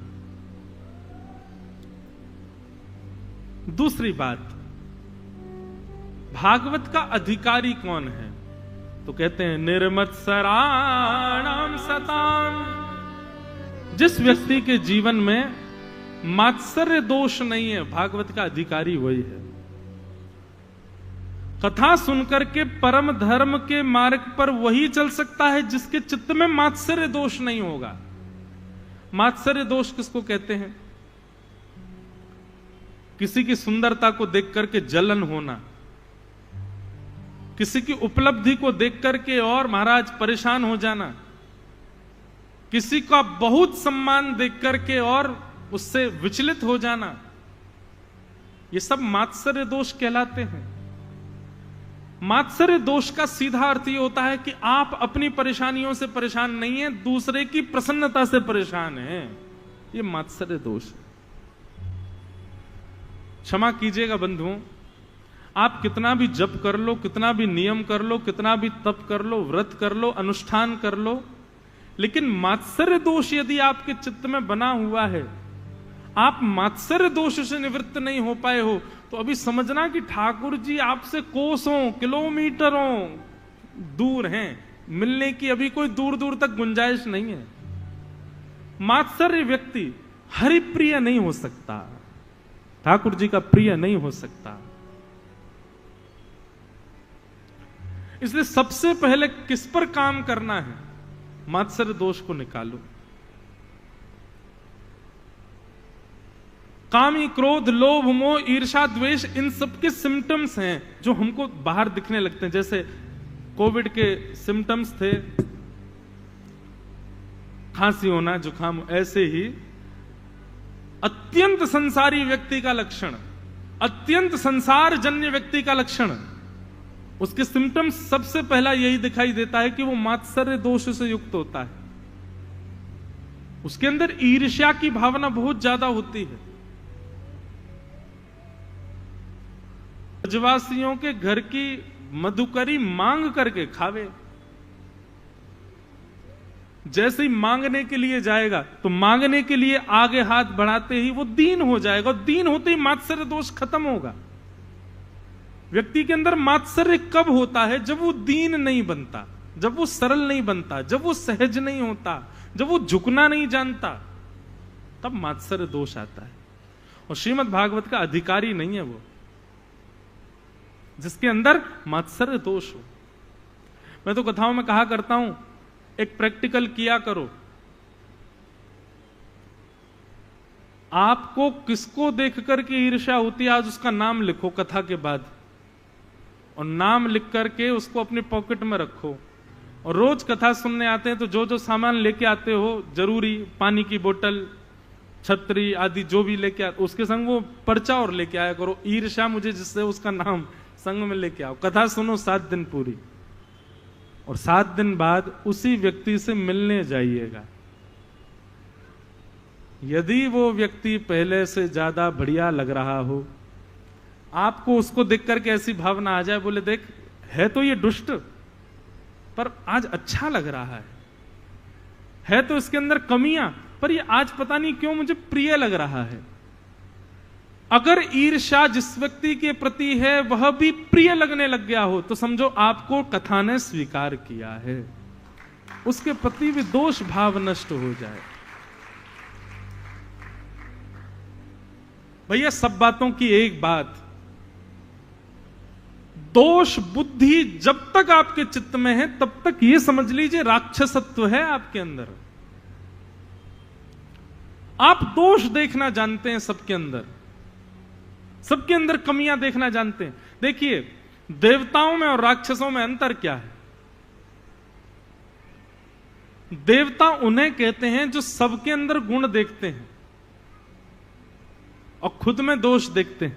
दूसरी बात, भागवत का अधिकारी कौन है? तो कहते हैं निर्मत्सराणाम सताम। जिस व्यक्ति के जीवन में मात्सर्य दोष नहीं है, भागवत का अधिकारी वही है। कथा सुनकर के परम धर्म के मार्ग पर वही चल सकता है जिसके चित्त में मात्सर्य दोष नहीं होगा। मात्सर्य दोष किसको कहते हैं? किसी की सुंदरता को देख करके जलन होना, किसी की उपलब्धि को देख करके और महाराज परेशान हो जाना, किसी का बहुत सम्मान देख करके और उससे विचलित हो जाना, ये सब मात्सर्य दोष कहलाते हैं। मात्सर्य दोष का सीधा अर्थ ये होता है कि आप अपनी परेशानियों से परेशान नहीं हैं, दूसरे की प्रसन्नता से परेशान हैं। ये मात्सर्य दोष है। क्षमा कीजिएगा बंधुओं, आप कितना भी जप कर लो, कितना भी नियम कर लो, कितना भी तप कर लो, व्रत कर लो, अनुष्ठान कर लो, लेकिन मात्सर्य दोष यदि आपके चित्त में बना हुआ है, आप मात्सर्य दोष से निवृत्त नहीं हो पाए हो, तो अभी समझना कि ठाकुर जी आपसे कोसों किलोमीटरों दूर हैं, मिलने की अभी कोई दूर दूर तक गुंजाइश नहीं है। मात्सर्य व्यक्ति हरिप्रिय नहीं हो सकता, ठाकुर जी का प्रिय नहीं हो सकता। इसलिए सबसे पहले किस पर काम करना है? मात्सर्य दोष को निकालो। कामी, क्रोध, लोभ, मोह, ईर्ष्या, द्वेष, इन सब के सिम्टम्स हैं जो हमको बाहर दिखने लगते हैं। जैसे कोविड के सिम्टम्स थे खांसी होना, जुकाम, ऐसे ही अत्यंत संसारी व्यक्ति का लक्षण, अत्यंत संसारजन्य व्यक्ति का लक्षण, उसके सिम्टम्स सबसे पहला यही दिखाई देता है कि वो मात्सर्य दोष से युक्त होता है। उसके अंदर ईर्ष्या की भावना बहुत ज्यादा होती है। ब्रजवासियों के घर की मधुकरी मांग करके खावे, जैसे ही मांगने के लिए जाएगा तो मांगने के लिए आगे हाथ बढ़ाते ही वो दीन हो जाएगा, और दीन होते ही मात्सर्य दोष खत्म होगा। व्यक्ति के अंदर मात्सर्य कब होता है? जब वो दीन नहीं बनता, जब वो सरल नहीं बनता, जब वो सहज नहीं होता, जब वो झुकना नहीं जानता, तब मात्सर्य दोष आता है। और श्रीमद् भागवत का अधिकारी नहीं है वो जिसके अंदर मात्सर्य दोष हो। मैं तो कथाओं में कहा करता हूं, एक प्रैक्टिकल किया करो। आपको किसको देख करके ईर्ष्या होती है, आज उसका नाम लिखो कथा के बाद, और नाम लिख करके उसको अपनी पॉकेट में रखो। और रोज कथा सुनने आते हैं तो जो जो सामान लेके आते हो जरूरी, पानी की बोतल, छतरी आदि जो भी लेके आते, उसके संग वो पर्चा और लेके आया करो, ईर्ष्या मुझे जिससे उसका नाम संग में लेके आओ। कथा सुनो 7 दिन पूरी, और 7 दिन बाद उसी व्यक्ति से मिलने जाइएगा। यदि वो व्यक्ति पहले से ज्यादा बढ़िया लग रहा हो, आपको उसको देख करके ऐसी भावना आ जाए, बोले देख है तो ये दुष्ट, पर आज अच्छा लग रहा है तो इसके अंदर कमियां, पर ये आज पता नहीं क्यों मुझे प्रिय लग रहा है। अगर ईर्ष्या जिस व्यक्ति के प्रति है वह भी प्रिय लगने लग गया हो, तो समझो आपको कथा ने स्वीकार किया है, उसके प्रति भी दोष भाव नष्ट हो जाए। भैया सब बातों की एक बात, दोष बुद्धि जब तक आपके चित्त में है तब तक यह समझ लीजिए राक्षसत्व है आपके अंदर। आप दोष देखना जानते हैं, सबके अंदर कमियां देखना जानते हैं। देखिए देवताओं में और राक्षसों में अंतर क्या है? देवता उन्हें कहते हैं जो सबके अंदर गुण देखते हैं और खुद में दोष देखते हैं।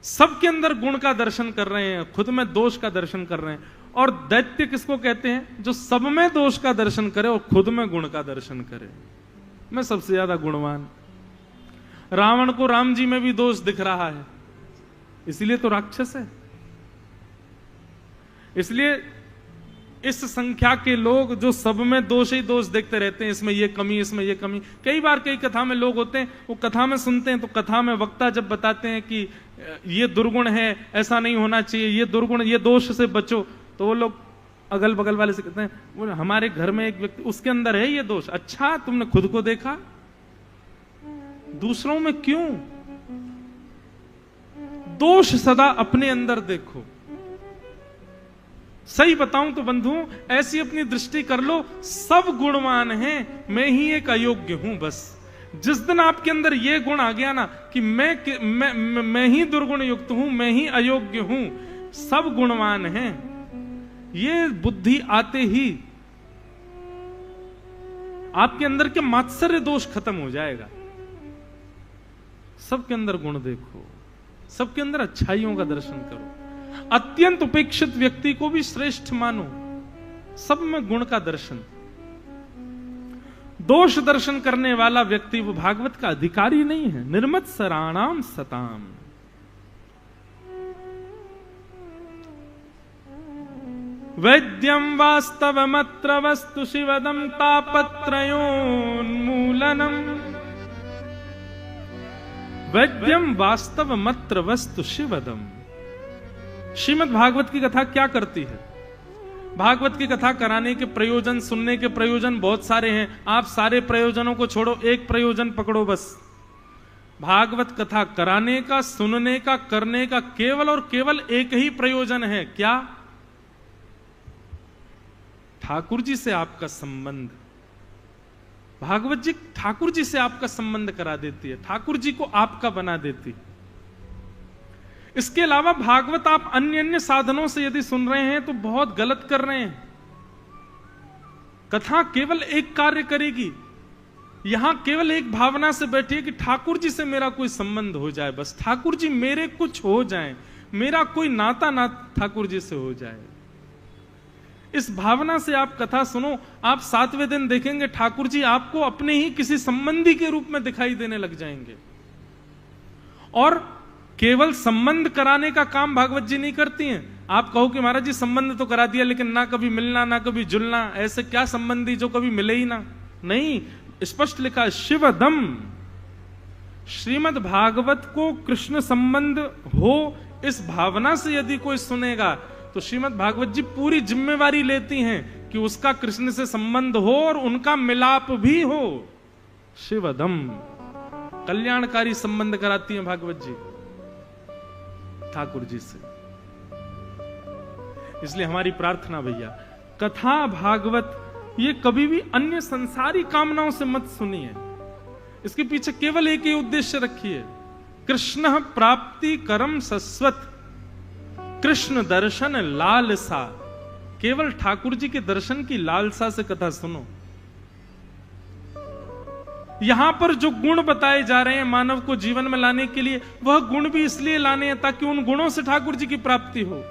सबके अंदर गुण का दर्शन कर रहे हैं, खुद में दोष का दर्शन कर रहे हैं। और दैत्य किसको कहते हैं? जो सब में दोष का दर्शन करे और खुद में गुण का दर्शन करे। मैं सबसे ज्यादा गुणवान। रावण को राम जी में भी दोष दिख रहा है, इसीलिए तो राक्षस है। इसलिए इस संख्या के लोग जो सब में दोष ही दोष देखते रहते हैं, इसमें ये कमी, इसमें ये कमी। कई बार कई कथा में लोग होते हैं, वो कथा में सुनते हैं तो कथा में वक्ता जब बताते हैं कि ये दुर्गुण है, ऐसा नहीं होना चाहिए, ये दुर्गुण, ये दोष से बचो, तो वो लोग अगल बगल वाले से कहते हैं वो हमारे घर में एक व्यक्ति, उसके अंदर है ये दोष। अच्छा, तुमने खुद को देखा? दूसरों में क्यों? दोष सदा अपने अंदर देखो। सही बताऊं तो बंधुओं, ऐसी अपनी दृष्टि कर लो, सब गुणवान हैं, मैं ही एक अयोग्य हूं। बस जिस दिन आपके अंदर यह गुण आ गया ना कि मैं ही दुर्गुण युक्त हूं, मैं ही अयोग्य हूं, सब गुणवान हैं, ये बुद्धि आते ही आपके अंदर के मात्सर्य दोष खत्म हो जाएगा। सबके अंदर गुण देखो, सबके अंदर अच्छाइयों का दर्शन करो, अत्यंत उपेक्षित व्यक्ति को भी श्रेष्ठ मानो, सब में गुण का दर्शन। दोष दर्शन करने वाला व्यक्ति वो भागवत का अधिकारी नहीं है। निर्मत्सराणाम सताम। वैद्यम वास्तवमत्र वस्तु शिवदम तापत्रयोन्मूलनम। वैद्यम वास्तवमत्र वस्तु शिवदम। श्रीमद् भागवत की कथा क्या करती है? भागवत की कथा कराने के प्रयोजन, सुनने के प्रयोजन बहुत सारे हैं। आप सारे प्रयोजनों को छोड़ो, एक प्रयोजन पकड़ो बस। भागवत कथा कराने का, सुनने का, करने का केवल और केवल एक ही प्रयोजन है। क्या? ठाकुर जी से आपका संबंध। भागवत जी ठाकुर जी से आपका संबंध करा देती है, ठाकुर जी को आपका बना देती है। इसके अलावा भागवत आप अन्य अन्य साधनों से यदि सुन रहे हैं तो बहुत गलत कर रहे हैं। कथा केवल एक कार्य करेगी, यहां केवल एक भावना से बैठिए कि ठाकुर जी से मेरा कोई संबंध हो जाए, बस ठाकुर जी मेरे कुछ हो जाए, मेरा कोई नाता ना ठाकुर जी से हो जाए। इस भावना से आप कथा सुनो। आप 7वें दिन देखेंगे ठाकुर जी आपको अपने ही किसी संबंधी के रूप में दिखाई देने लग जाएंगे। और केवल संबंध कराने का काम भागवत जी नहीं करती हैं। आप कहो कि महाराज जी संबंध तो करा दिया, लेकिन ना कभी मिलना ना कभी जुलना, ऐसे क्या संबंधी जो कभी मिले ही ना? नहीं, स्पष्ट लिखा शिवदम। श्रीमद् भागवत को कृष्ण संबंध हो, इस भावना से यदि कोई सुनेगा तो श्रीमद् भागवत जी पूरी जिम्मेवारी लेती हैं कि उसका कृष्ण से संबंध हो और उनका मिलाप भी हो। शिवदम, कल्याणकारी संबंध कराती हैं भागवत जी ठाकुर जी से। इसलिए हमारी प्रार्थना भैया, कथा भागवत ये कभी भी अन्य संसारी कामनाओं से मत सुनिए। इसके पीछे केवल एक ही उद्देश्य रखिए, कृष्ण प्राप्ति करम सस्वत, कृष्ण दर्शन लालसा। केवल ठाकुर जी के दर्शन की लालसा से कथा सुनो। यहां पर जो गुण बताए जा रहे हैं मानव को जीवन में लाने के लिए, वह गुण भी इसलिए लाने हैं ताकि उन गुणों से ठाकुर जी की प्राप्ति हो।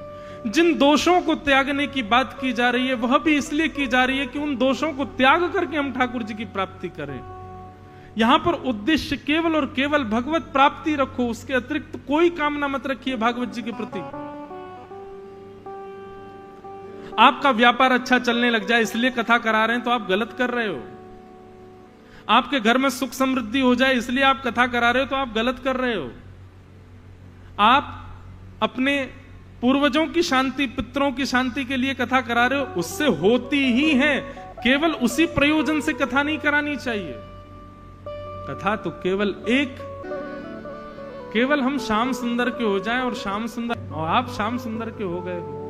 जिन दोषों को त्यागने की बात की जा रही है वह भी इसलिए की जा रही है कि उन दोषों को त्याग करके हम ठाकुर जी की प्राप्ति करें। यहां पर उद्देश्य केवल और केवल भगवत प्राप्ति रखो, उसके अतिरिक्त कोई कामना मत रखिए भागवत जी के प्रति। आपका व्यापार अच्छा चलने लग जाए इसलिए कथा करा रहे हैं तो आप गलत कर रहे हो। आपके घर में सुख समृद्धि हो जाए इसलिए आप कथा करा रहे हो तो आप गलत कर रहे हो। आप अपने पूर्वजों की शांति, पितरों की शांति के लिए कथा करा रहे हो, उससे होती ही है, केवल उसी प्रयोजन से कथा नहीं करानी चाहिए। कथा तो केवल एक, केवल हम श्याम सुंदर के हो जाएं और श्याम सुंदर, और आप श्याम सुंदर के हो गए हो।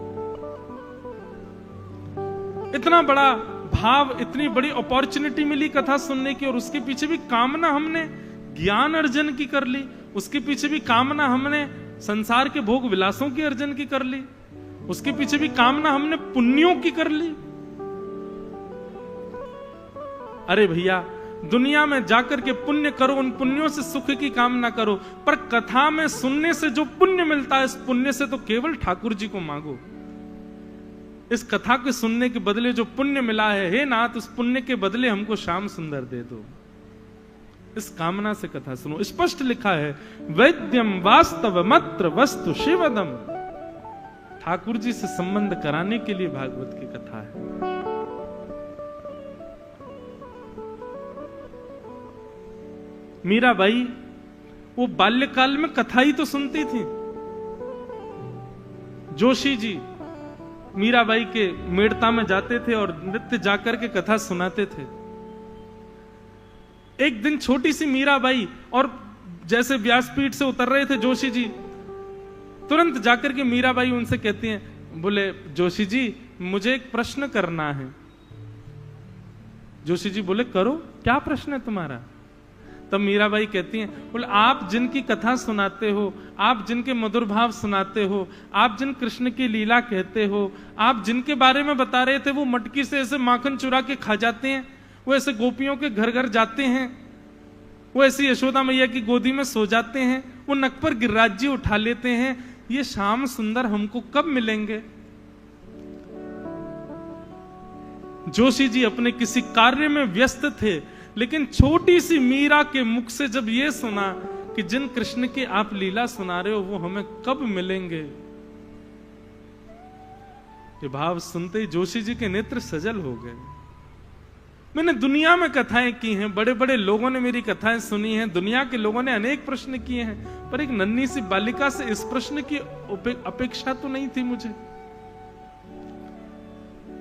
इतना बड़ा भाव, इतनी बड़ी अपॉर्चुनिटी मिली कथा सुनने की, और उसके पीछे भी कामना हमने ज्ञान अर्जन की कर ली, उसके पीछे भी कामना हमने संसार के भोग विलासों की अर्जन की कर ली, उसके पीछे भी कामना हमने पुण्यों की कर ली। अरे भैया, दुनिया में जाकर के पुण्य करो, उन पुण्यों से सुख की कामना करो, पर कथा में सुनने से जो पुण्य मिलता है, इस पुण्य से तो केवल ठाकुर जी को मांगो। इस कथा के सुनने के बदले जो पुण्य मिला है, हे नाथ, उस पुण्य के बदले हमको श्याम सुंदर दे दो। इस कामना से कथा सुनो। स्पष्ट लिखा है, वैद्यम वास्तव मत्र वस्तु शिवदम। ठाकुर जी से संबंध कराने के लिए भागवत की कथा है। मीराबाई वो बाल्यकाल में कथा ही तो सुनती थी। जोशी जी मीराबाई के मेड़ता में जाते थे और नृत्य जाकर के कथा सुनाते थे। एक दिन छोटी सी मीराबाई और जैसे व्यासपीठ से उतर रहे थे जोशी जी, तुरंत जाकर के मीराबाई उनसे कहती हैं, बोले जोशी जी मुझे एक प्रश्न करना है। जोशी जी बोले करो, क्या प्रश्न है तुम्हारा? तब मीराबाई कहती हैं, बोले आप जिनकी कथा सुनाते हो, आप जिनके मधुर भाव सुनाते हो, आप जिन कृष्ण की लीला कहते हो, आप जिनके बारे में बता रहे थे वो मटकी से ऐसे माखन चुरा के खा जाते हैं, वो ऐसे गोपियों के घर घर जाते हैं, वो ऐसी यशोदा मैया की गोदी में सो जाते हैं, वो नक पर गिरिराज जी उठा लेते हैं, ये श्याम सुंदर हमको कब मिलेंगे? जोशी जी अपने किसी कार्य में व्यस्त थे, लेकिन छोटी सी मीरा के मुख से जब ये सुना कि जिन कृष्ण की आप लीला सुना रहे हो वो हमें कब मिलेंगे, ये भाव सुनते ही जोशी जी के नेत्र सजल हो गए। मैंने दुनिया में कथाएं की हैं, बड़े बड़े लोगों ने मेरी कथाएं सुनी हैं, दुनिया के लोगों ने अनेक प्रश्न किए हैं, पर एक नन्ही सी बालिका से इस प्रश्न की अपेक्षा तो नहीं थी मुझे।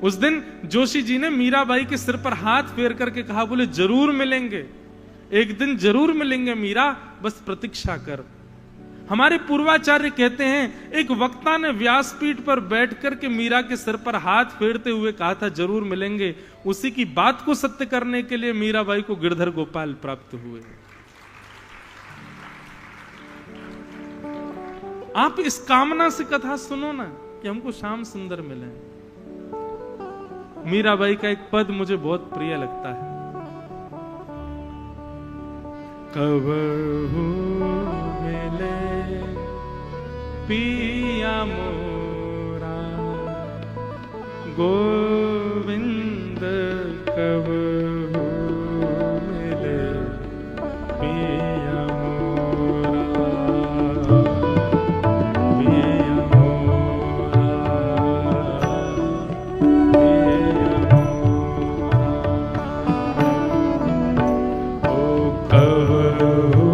उस दिन जोशी जी ने मीराबाई के सिर पर हाथ फेर करके कहा, बोले जरूर मिलेंगे, एक दिन जरूर मिलेंगे मीरा, बस प्रतीक्षा कर। हमारे पूर्वाचार्य कहते हैं, एक वक्ता ने व्यासपीठ पर बैठ करके मीरा के सिर पर हाथ फेरते हुए कहा था जरूर मिलेंगे। उसी की बात को सत्य करने के लिए मीराबाई को गिरधर गोपाल प्राप्त हुए। आप इस कामना से कथा सुनो ना कि हमको श्याम सुंदर मिले। मीराबाई का एक पद मुझे बहुत प्रिय लगता है, कबहू मिले पिया मोरा गोविंद, कबहू मिले पिया मोरा, पिया मोरा, पिया मोरा, ओ कबहू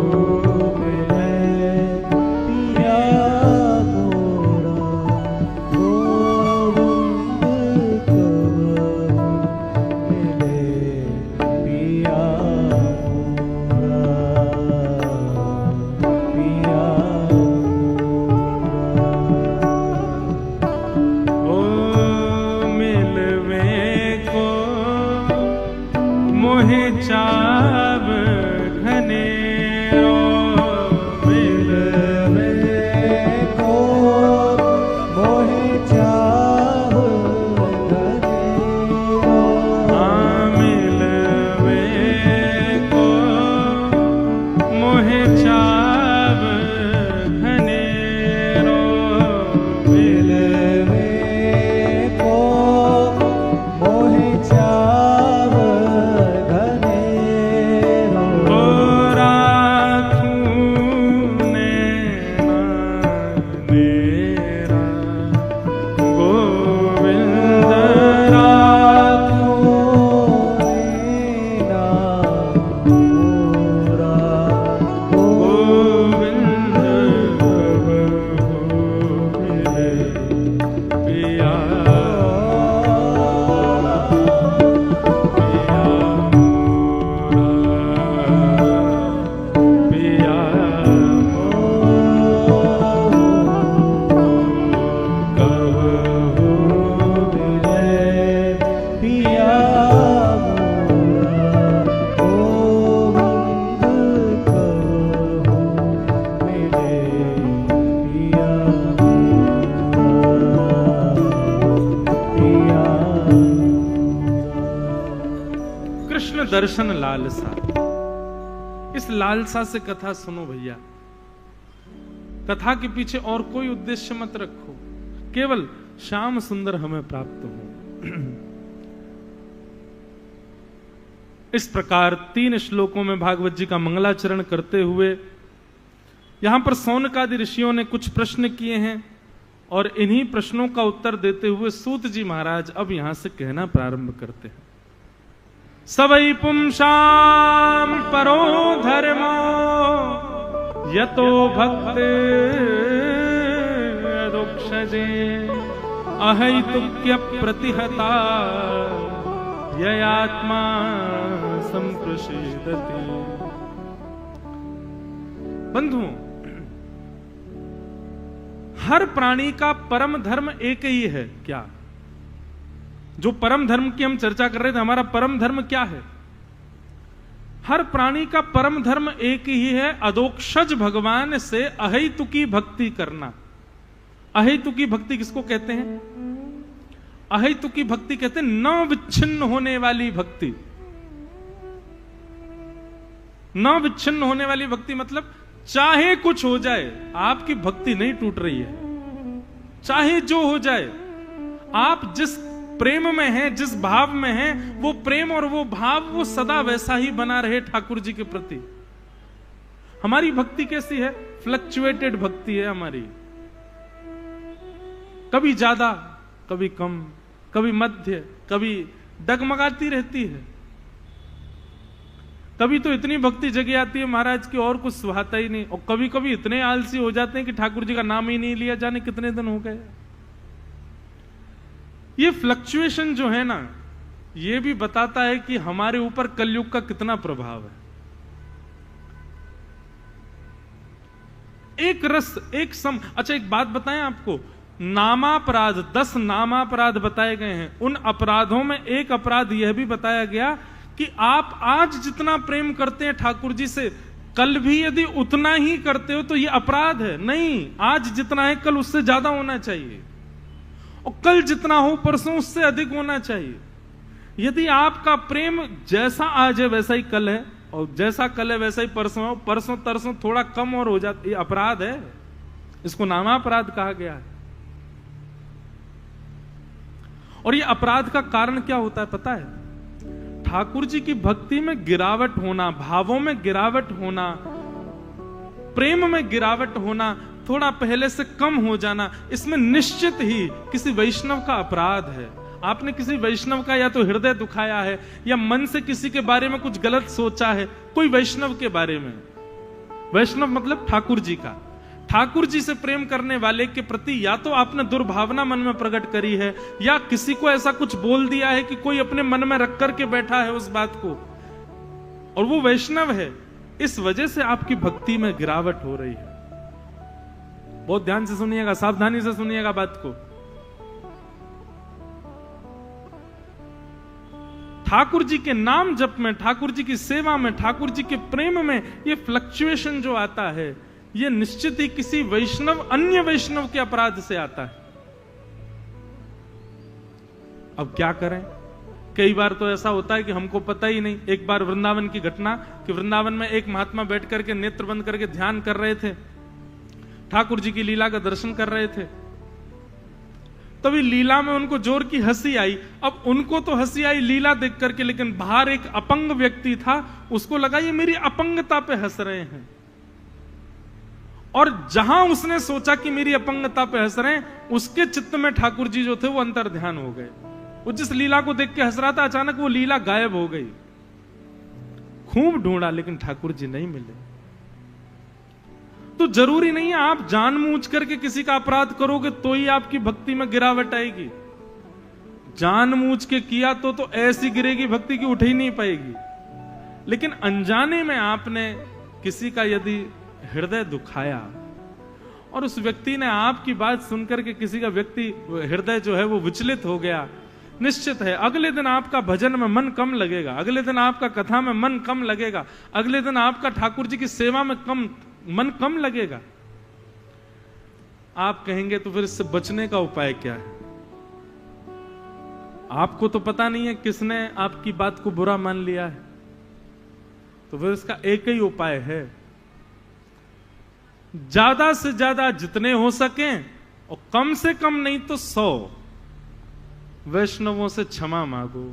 दर्शन लालसा, इस लालसा से कथा सुनो भैया। कथा के पीछे और कोई उद्देश्य मत रखो, केवल श्याम सुंदर हमें प्राप्त हो। इस प्रकार 3 श्लोकों में भागवत जी का मंगलाचरण करते हुए यहां पर सौनकादि ऋषियों ने कुछ प्रश्न किए हैं और इन्हीं प्रश्नों का उत्तर देते हुए सूत जी महाराज अब यहां से कहना प्रारंभ करते हैं। सवै पुंसाम परो धर्मो यतो भक्ते अदोक्षजे अहैतुक्य प्रतिहता ययात्मा संप्रषेदति। बंधुओं, हर प्राणी का परम धर्म एक ही है। क्या? जो परम धर्म की हम चर्चा कर रहे थे, हमारा परम धर्म क्या है? हर प्राणी का परम धर्म एक ही है, अदोक्षज भगवान से अहेतुकी भक्ति करना। अहेतुकी भक्ति किसको कहते हैं? अहेतुकी भक्ति कहते हैं न विच्छिन्न होने वाली भक्ति। न विच्छिन्न होने वाली भक्ति मतलब चाहे कुछ हो जाए आपकी भक्ति नहीं टूट रही है, चाहे जो हो जाए। आप जिस प्रेम में हैं, जिस भाव में हैं, वो प्रेम और वो भाव वो सदा वैसा ही बना रहे ठाकुर जी के प्रति। हमारी भक्ति कैसी है? फ्लक्चुएटेड भक्ति है हमारी, कभी ज्यादा कभी कम, कभी मध्य, कभी डगमगाती रहती है। कभी तो इतनी भक्ति जगी आती है महाराज की और कुछ सुहाता ही नहीं, और कभी कभी इतने आलसी हो जाते हैं कि ठाकुर जी का नाम ही नहीं लिया, जाने कितने दिन हो गए। ये फ्लक्चुएशन जो है ना, ये भी बताता है कि हमारे ऊपर कलयुग का कितना प्रभाव है। एक रस एक सम। अच्छा एक बात बताएं आपको, नामापराध 10 नामापराध बताए गए हैं। उन अपराधों में एक अपराध यह भी बताया गया कि आप आज जितना प्रेम करते हैं ठाकुर जी से, कल भी यदि उतना ही करते हो तो यह अपराध है। नहीं, आज जितना है कल उससे ज्यादा होना चाहिए, और कल जितना हो परसों उससे अधिक होना चाहिए। यदि आपका प्रेम जैसा आज है वैसा ही कल है, और जैसा कल है वैसा ही परसों है, परसों तरसों थोड़ा कम और हो जाता, ये अपराध है। इसको नामापराध कहा गया है। और ये अपराध का कारण क्या होता है पता है? ठाकुर जी की भक्ति में गिरावट होना, भावों में गिरावट होना, प्रेम में गिरावट होना, थोड़ा पहले से कम हो जाना, इसमें निश्चित ही किसी वैष्णव का अपराध है। आपने किसी वैष्णव का या तो हृदय दुखाया है, या मन से किसी के बारे में कुछ गलत सोचा है, कोई वैष्णव के बारे में। वैष्णव मतलब ठाकुर जी का। ठाकुर जी से प्रेम करने वाले के प्रति या तो आपने दुर्भावना मन में प्रकट करी है, या किसी को ऐसा कुछ बोल दिया है कि कोई अपने मन में रख करके बैठा है उस बात को, और वो वैष्णव है। इस वजह से आपकी भक्ति में गिरावट हो रही है। बहुत ध्यान से सुनिएगा, सावधानी से सुनिएगा बात को। ठाकुर जी के नाम जप में, ठाकुर जी की सेवा में, ठाकुर जी के प्रेम में ये फ्लक्चुएशन जो आता है, ये निश्चित ही किसी वैष्णव, अन्य वैष्णव के अपराध से आता है। अब क्या करें? कई बार तो ऐसा होता है कि हमको पता ही नहीं। एक बार वृंदावन की घटना कि वृंदावन में एक महात्मा बैठ करके नेत्र बंद करके ध्यान कर रहे थे, ठाकुर जी की लीला का दर्शन कर रहे थे। तभी लीला में उनको जोर की हंसी आई। अब उनको तो हंसी आई लीला देख करके, लेकिन बाहर एक अपंग व्यक्ति था, उसको लगा ये मेरी अपंगता पे हंस रहे हैं। और जहां उसने सोचा कि मेरी अपंगता पे हंस रहे हैं, उसके चित्त में ठाकुर जी जो थे वो अंतर ध्यान हो गए। वो जिस लीला को देख के हंस रहा था, अचानक वो लीला गायब हो गई। खूब ढूंढा लेकिन ठाकुर जी नहीं मिले। तो जरूरी नहीं है आप जानबूझ करके किसी का अपराध करोगे तो ही आपकी भक्ति में गिरावट आएगी। जानबूझ के किया तो ऐसी गिरेगी भक्ति की उठ ही नहीं पाएगी। लेकिन अनजाने में आपने किसी का यदि हृदय दुखाया और उस व्यक्ति ने आपकी बात सुनकर के किसी का व्यक्ति हृदय जो है वो विचलित हो गया, निश्चित है अगले दिन आपका भजन में मन कम लगेगा, अगले दिन आपका कथा में मन कम लगेगा, अगले दिन आपका ठाकुर जी की सेवा में मन कम लगेगा। आप कहेंगे तो फिर इससे बचने का उपाय क्या है? आपको तो पता नहीं है किसने आपकी बात को बुरा मान लिया है, तो फिर इसका एक ही उपाय है, ज्यादा से ज्यादा जितने हो सके और कम से कम नहीं तो 100 वैष्णवों से क्षमा मांगो।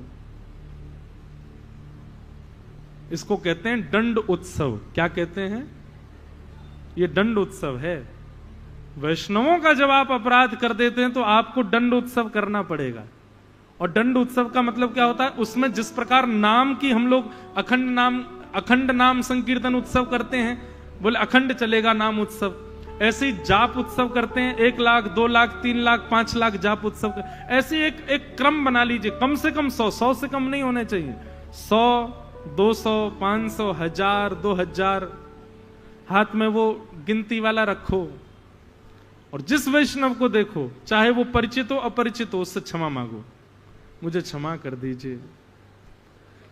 इसको कहते हैं दंड उत्सव। क्या कहते हैं? ये दंड उत्सव है। वैष्णवों का जब आप अपराध कर देते हैं तो आपको दंड उत्सव करना पड़ेगा। और दंड उत्सव का मतलब क्या होता है? उसमें जिस प्रकार नाम की हम लोग अखंड नाम संकीर्तन उत्सव करते हैं, बोले अखंड चलेगा नाम उत्सव, ऐसे ही जाप उत्सव करते हैं। 1 लाख 2 लाख 3 लाख 5 लाख जाप उत्सव ऐसे एक क्रम बना लीजिए। कम से कम 100 से कम नहीं होने चाहिए। 100 200 500 1000 2000 हाथ में वो गिनती वाला रखो। और जिस वैष्णव को देखो, चाहे वो परिचित हो अपरिचित हो, उससे क्षमा मांगो, मुझे क्षमा कर दीजिए।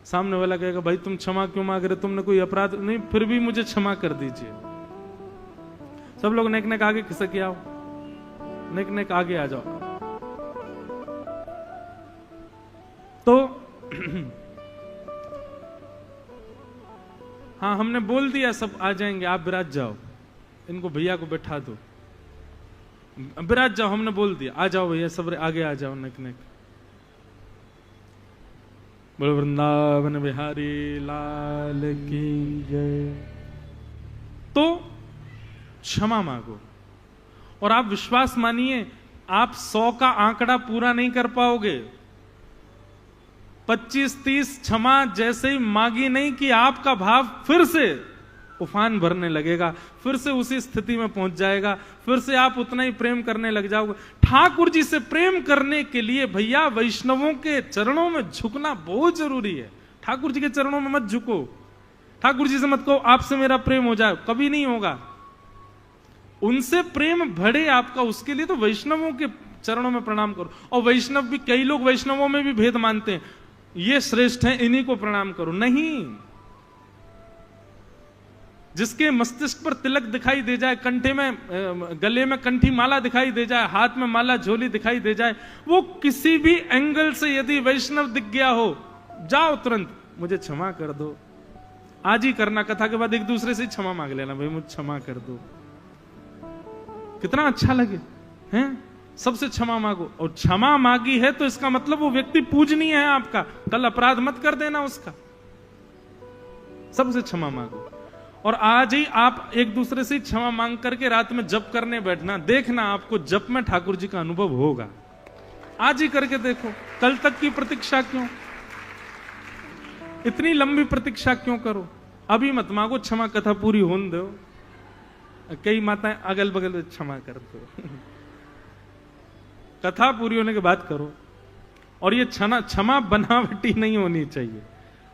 सामने वाला कहेगा भाई तुम क्षमा क्यों मांग रहे, तुमने कोई अपराध नहीं, फिर भी मुझे क्षमा कर दीजिए। सब लोग नेक नेक आगे खिसक आओ, नेक नेक आगे आ जाओ। तो हाँ, हमने बोल दिया सब आ जाएंगे, आप विराज जाओ, इनको भैया को बैठा दो, विराज जाओ, हमने बोल दिया, आ जाओ भैया सब आगे आ जाओ, नेक नेक। बोलो वृंदावन बिहारी लाल की जय। तो क्षमा मांगो। और आप विश्वास मानिए, आप 100 का आंकड़ा पूरा नहीं कर पाओगे। 25-30 क्षमा जैसे ही मांगी नहीं कि आपका भाव फिर से उफान भरने लगेगा, फिर से उसी स्थिति में पहुंच जाएगा, फिर से आप उतना ही प्रेम करने लग जाओगे। ठाकुर जी से प्रेम करने के लिए भैया वैष्णवों के चरणों में झुकना बहुत जरूरी है। ठाकुर जी के चरणों में मत झुको, ठाकुर जी से मत कहो आपसे मेरा प्रेम हो जाए, कभी नहीं होगा। उनसे प्रेम बढ़े आपका, उसके लिए तो वैष्णवों के चरणों में प्रणाम करो। और वैष्णव भी, कई लोग वैष्णवों में भी भेद मानते हैं, ये श्रेष्ठ हैं इन्हीं को प्रणाम करो। नहीं, जिसके मस्तिष्क पर तिलक दिखाई दे जाए, कंठे में गले में कंठी माला दिखाई दे जाए, हाथ में माला झोली दिखाई दे जाए, वो किसी भी एंगल से यदि वैष्णव दिख गया हो, जाओ तुरंत मुझे क्षमा कर दो। आज ही करना, कथा के बाद एक दूसरे से क्षमा मांग लेना, भाई मुझे क्षमा कर दो। कितना अच्छा लगे हैं? सबसे क्षमा मांगो। और क्षमा मांगी है तो इसका मतलब वो व्यक्ति पूजनीय है आपका, कल अपराध मत कर देना उसका। सबसे क्षमा मांगो। और आज ही आप एक दूसरे से क्षमा मांग करके रात में जप करने बैठना, देखना आपको जप में ठाकुर जी का अनुभव होगा। आज ही करके देखो, कल तक की प्रतीक्षा क्यों, इतनी लंबी प्रतीक्षा क्यों करो? अभी मत मांगो, क्षमा कथा पूरी होने दो। कई माताएं अगल बगल क्षमा कर दो, कथा पूरी होने के बाद करो। और ये क्षमा बनावटी नहीं होनी चाहिए,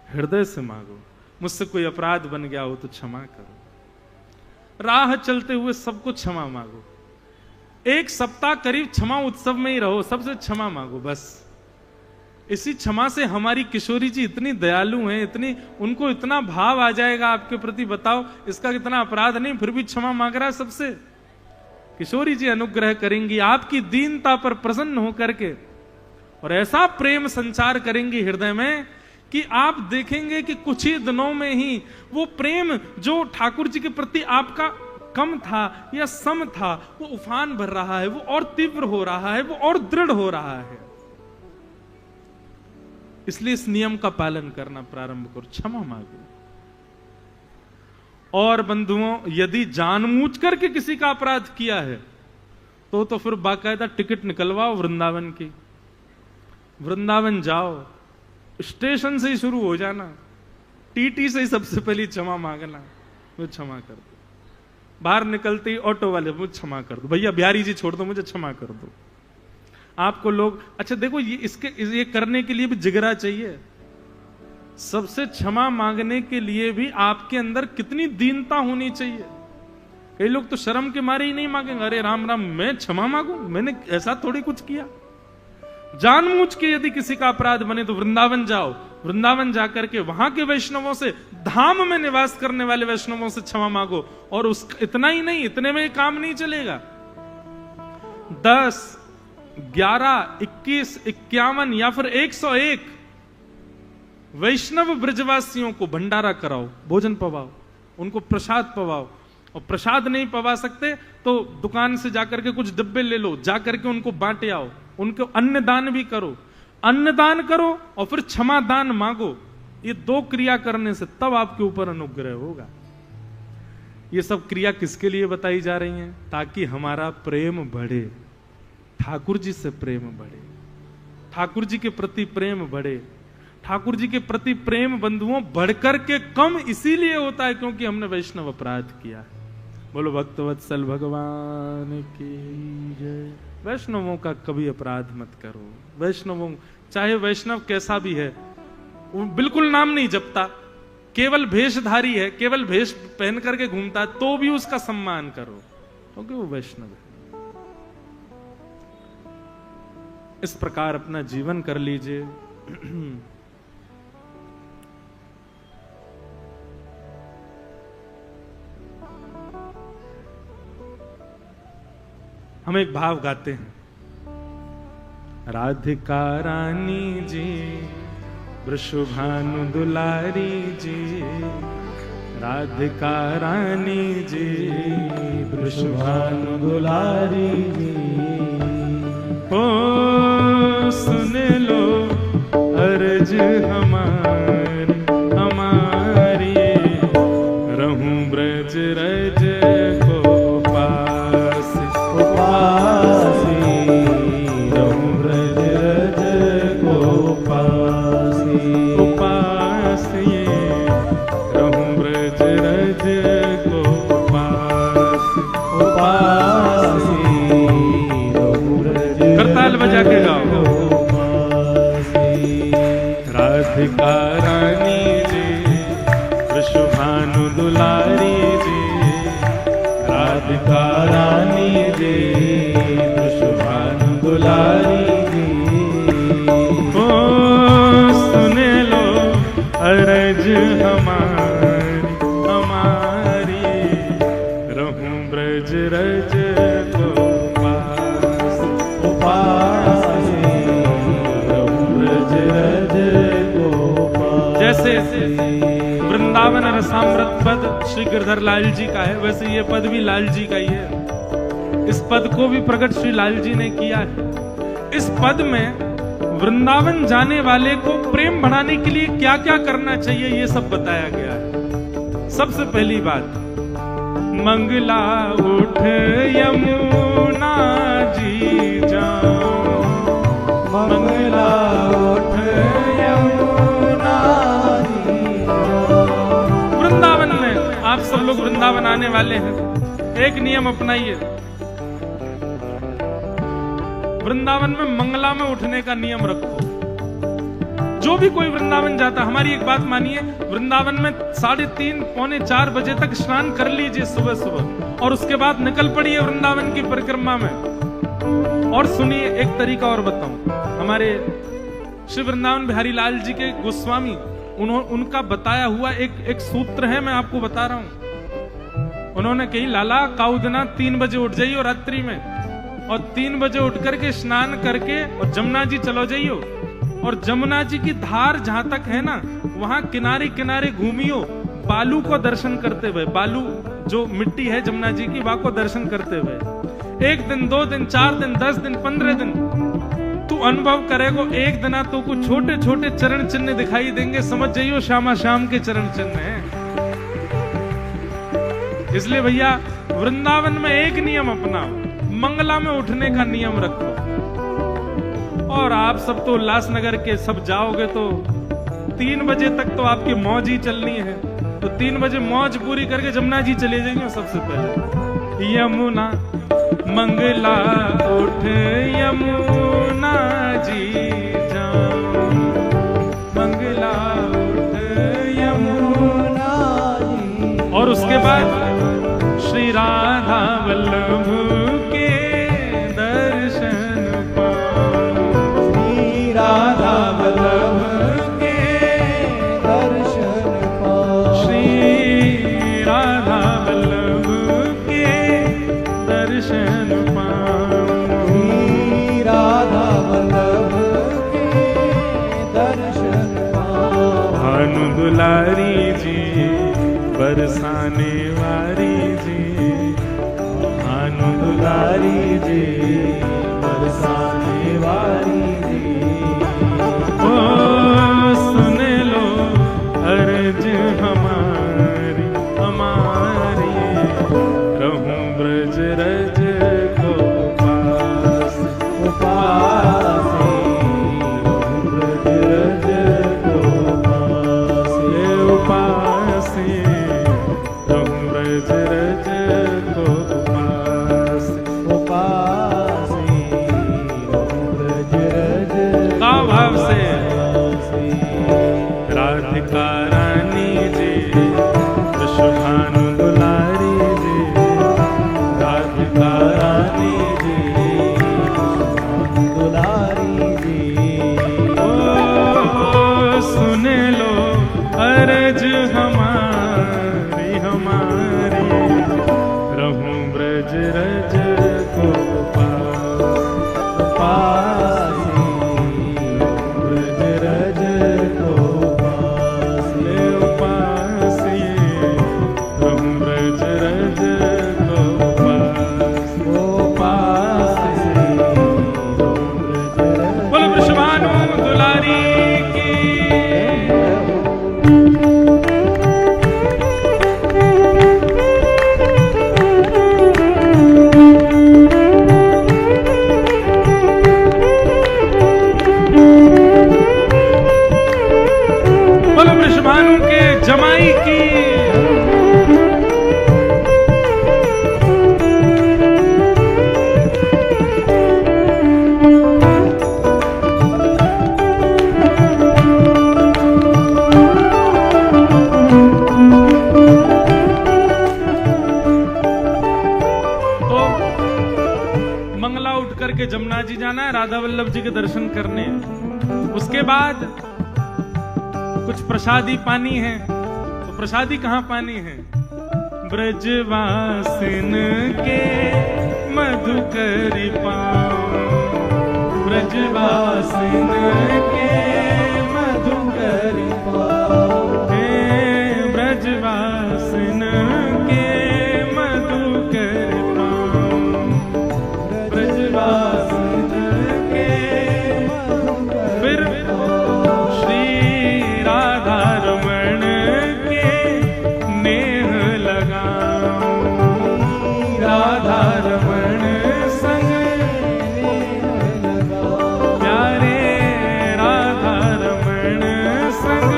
हृदय से मांगो। मुझसे कोई अपराध बन गया हो तो क्षमा करो। राह चलते हुए सबको क्षमा मांगो। 1 सप्ताह करीब क्षमा उत्सव में ही रहो, सबसे क्षमा मांगो बस। इसी क्षमा से हमारी किशोरी जी इतनी दयालु हैं, इतनी, उनको इतना भाव आ जाएगा आपके प्रति, बताओ इसका कितना अपराध नहीं, फिर भी क्षमा मांग रहा है सबसे। किशोरी जी अनुग्रह करेंगी आपकी दीनता पर प्रसन्न होकर के, और ऐसा प्रेम संचार करेंगी हृदय में कि आप देखेंगे कि कुछ ही दिनों में ही वो प्रेम जो ठाकुर जी के प्रति आपका कम था या सम था, वो उफान भर रहा है, वो और तीव्र हो रहा है, वो और दृढ़ हो रहा है। इसलिए इस नियम का पालन करना प्रारंभ करो, क्षमा मांगो। और बंधुओं, यदि जानबूझ करके किसी का अपराध किया है तो फिर बाकायदा टिकट निकलवाओ वृंदावन की, वृंदावन जाओ, स्टेशन से ही शुरू हो जाना, टीटी से ही सबसे पहले क्षमा मांगना, मुझे क्षमा कर दो। बाहर निकलते ही ऑटो वाले, मुझे क्षमा कर दो, भैया बिहारी जी छोड़ दो, मुझे क्षमा कर दो। आपको लोग, अच्छा देखो, ये करने के लिए भी जिगरा चाहिए। सबसे क्षमा मांगने के लिए भी आपके अंदर कितनी दीनता होनी चाहिए। कई लोग तो शर्म के मारे ही नहीं मांगेंगे, अरे राम राम मैं क्षमा मांगू, मैंने ऐसा थोड़ी कुछ किया। जानबूझ के यदि किसी का अपराध बने तो वृंदावन जाओ, वृंदावन जाकर के वहां के वैष्णवों से, धाम में निवास करने वाले वैष्णवों से क्षमा मांगो। और इतना ही नहीं, इतने में काम नहीं चलेगा। 10, 11, 21, 51 या फिर 101 वैष्णव ब्रजवासियों को भंडारा कराओ, भोजन पवाओ, उनको प्रसाद पवाओ। और प्रसाद नहीं पवा सकते तो दुकान से जाकर के कुछ डिब्बे ले लो, जाकर के उनको बांटे आओ, उनको अन्नदान भी करो। अन्नदान करो और फिर क्षमा दान मांगो। ये 2 क्रिया करने से तब आपके ऊपर अनुग्रह होगा। ये सब क्रिया किसके लिए बताई जा रही हैं? ताकि हमारा प्रेम बढ़े, ठाकुर जी से प्रेम बढ़े, ठाकुर जी के प्रति प्रेम बढ़े। ठाकुर जी के प्रति प्रेम बंधुओं बढ़कर के कम इसीलिए होता है क्योंकि हमने वैष्णव अपराध किया है। बोलो भक्तवत्सल भगवान की जय। वैष्णवों का कभी अपराध मत करो। वैष्णवों, चाहे वैष्णव कैसा भी है, वो बिल्कुल नाम नहीं जपता, केवल भेषधारी है, केवल भेष पहन करके घूमता है, तो भी उसका सम्मान करो क्योंकि वो वैष्णव है। इस प्रकार अपना जीवन कर लीजिए। हम एक भाव गाते हैं। राधिका रानी जी, वृषभानु दुलारी जी, राधिका रानी जी, वृषभानु दुलारी जी। ओ सुन लो अर्ज हमारी हमारी, रहूं ब्रज रज को पास उपासी, रहूं ब्रज रज को पासी उपासी, रहूं ब्रज रज को पास उपासी, रहूं ब्रज। करताल बजा के गाओ। राधिका रानी जी, वृषभानु दुलारी जी, राधिका रानी जी, वृषभानु दुलारी जी। ओ सुन लो अरज हमारी हमारी, रहूं ब्रज रज को पास उपासी, रहूं ब्रज रज को पास। जैसे वृंदावन रसामृत पद श्री गिरधर लाल जी का है, वैसे ये पद भी लाल जी का ही है। इस पद को भी प्रकट श्री लाल जी ने किया है। इस पद में वृंदावन जाने वाले को प्रेम बढ़ाने के लिए क्या क्या करना चाहिए ये सब बताया गया है। सबसे पहली बात, मंगला उठ यमुना जी जाओ, मंगला उठ यमुना जी जाओ। वृंदावन में आप सब लोग वृंदावन आने वाले हैं, एक नियम अपनाइए। वृंदावन में मंगला में उठने का नियम रखो। जो भी कोई वृंदावन जाता, हमारी एक बात मानिए, वृंदावन में 3:30 पौने 4 बजे तक स्नान कर लीजिए सुबह सुबह, और उसके बाद निकल पड़िए वृंदावन की परिक्रमा में। और सुनिए, एक तरीका और बताऊं, हमारे श्री वृंदावन बिहारी लाल जी के गोस्वामी, उनका बताया हुआ एक सूत्र है, मैं आपको बता रहा हूं। उन्होंने कही, लाला काउदना 3 बजे उठ जाइयो रात्रि में, और 3 बजे उठ करके स्नान करके और जमुना जी चलो जाइयो, और जमुना जी की धार जहां तक है ना, वहां किनारे किनारे घूमियो, बालू को दर्शन करते हुए, बालू जो मिट्टी है जमुना जी की, वहां को दर्शन करते हुए 1 दिन 2 दिन 4 दिन 10 दिन 15 दिन तू अनुभव करेगो। एक दिन तो कुछ छोटे छोटे चरण चिन्ह दिखाई देंगे, समझ जाइयो श्यामा श्याम के चरण चिन्ह हैं। इसलिए भैया वृंदावन में एक नियम अपनाओ, मंगला में उठने का नियम रखो। और आप सब तो उल्लासनगर के सब जाओगे तो 3 बजे तक तो आपकी मौज ही चलनी है, तो 3 बजे मौज पूरी करके जमुना जी चले जाएंगे। सबसे पहले यमुना, मंगला उठ यमुना जी जाओ, मंगला उठ यमुना जी। और उसके बाद श्री राधा वल्लभ के दर्शन पाओ, श्री राधा वल्लभ के दर्शन पाओ, श्री राधा वल्लभ के दर्शन पाओ, श्री राधा वल्लभ भाव से राधिका रानी जी विश्वभानु दुलारी जी राधिका रानी जी दुलारी जी ओ सुन लो अर्ज हमारी हमारी रहूं ब्रज रज को पासी ब्रज रज को ले उपासी रहूं ब्रज रज को ओ पासी ब्रज रज बोलो विश्वभानु दुलारी की बोलो विश्वभानु के जमाई की तो मंगला उठ करके जमुना जी जाना है, राधा वल्लभ जी के दर्शन करने हैं। उसके बाद कुछ प्रसादी पानी है। तो प्रसादी कहाँ पानी है? ब्रजवासिन के मधुकरी पाओ ब्रजवासिन के मधुकरी पाओ ब्रजवासिन के मधुकरी पाओ ब्रजवासिन के फिर श्री राधा रमण के नेह लगाओ राधा रमण संग प्यारे राधा रमण संग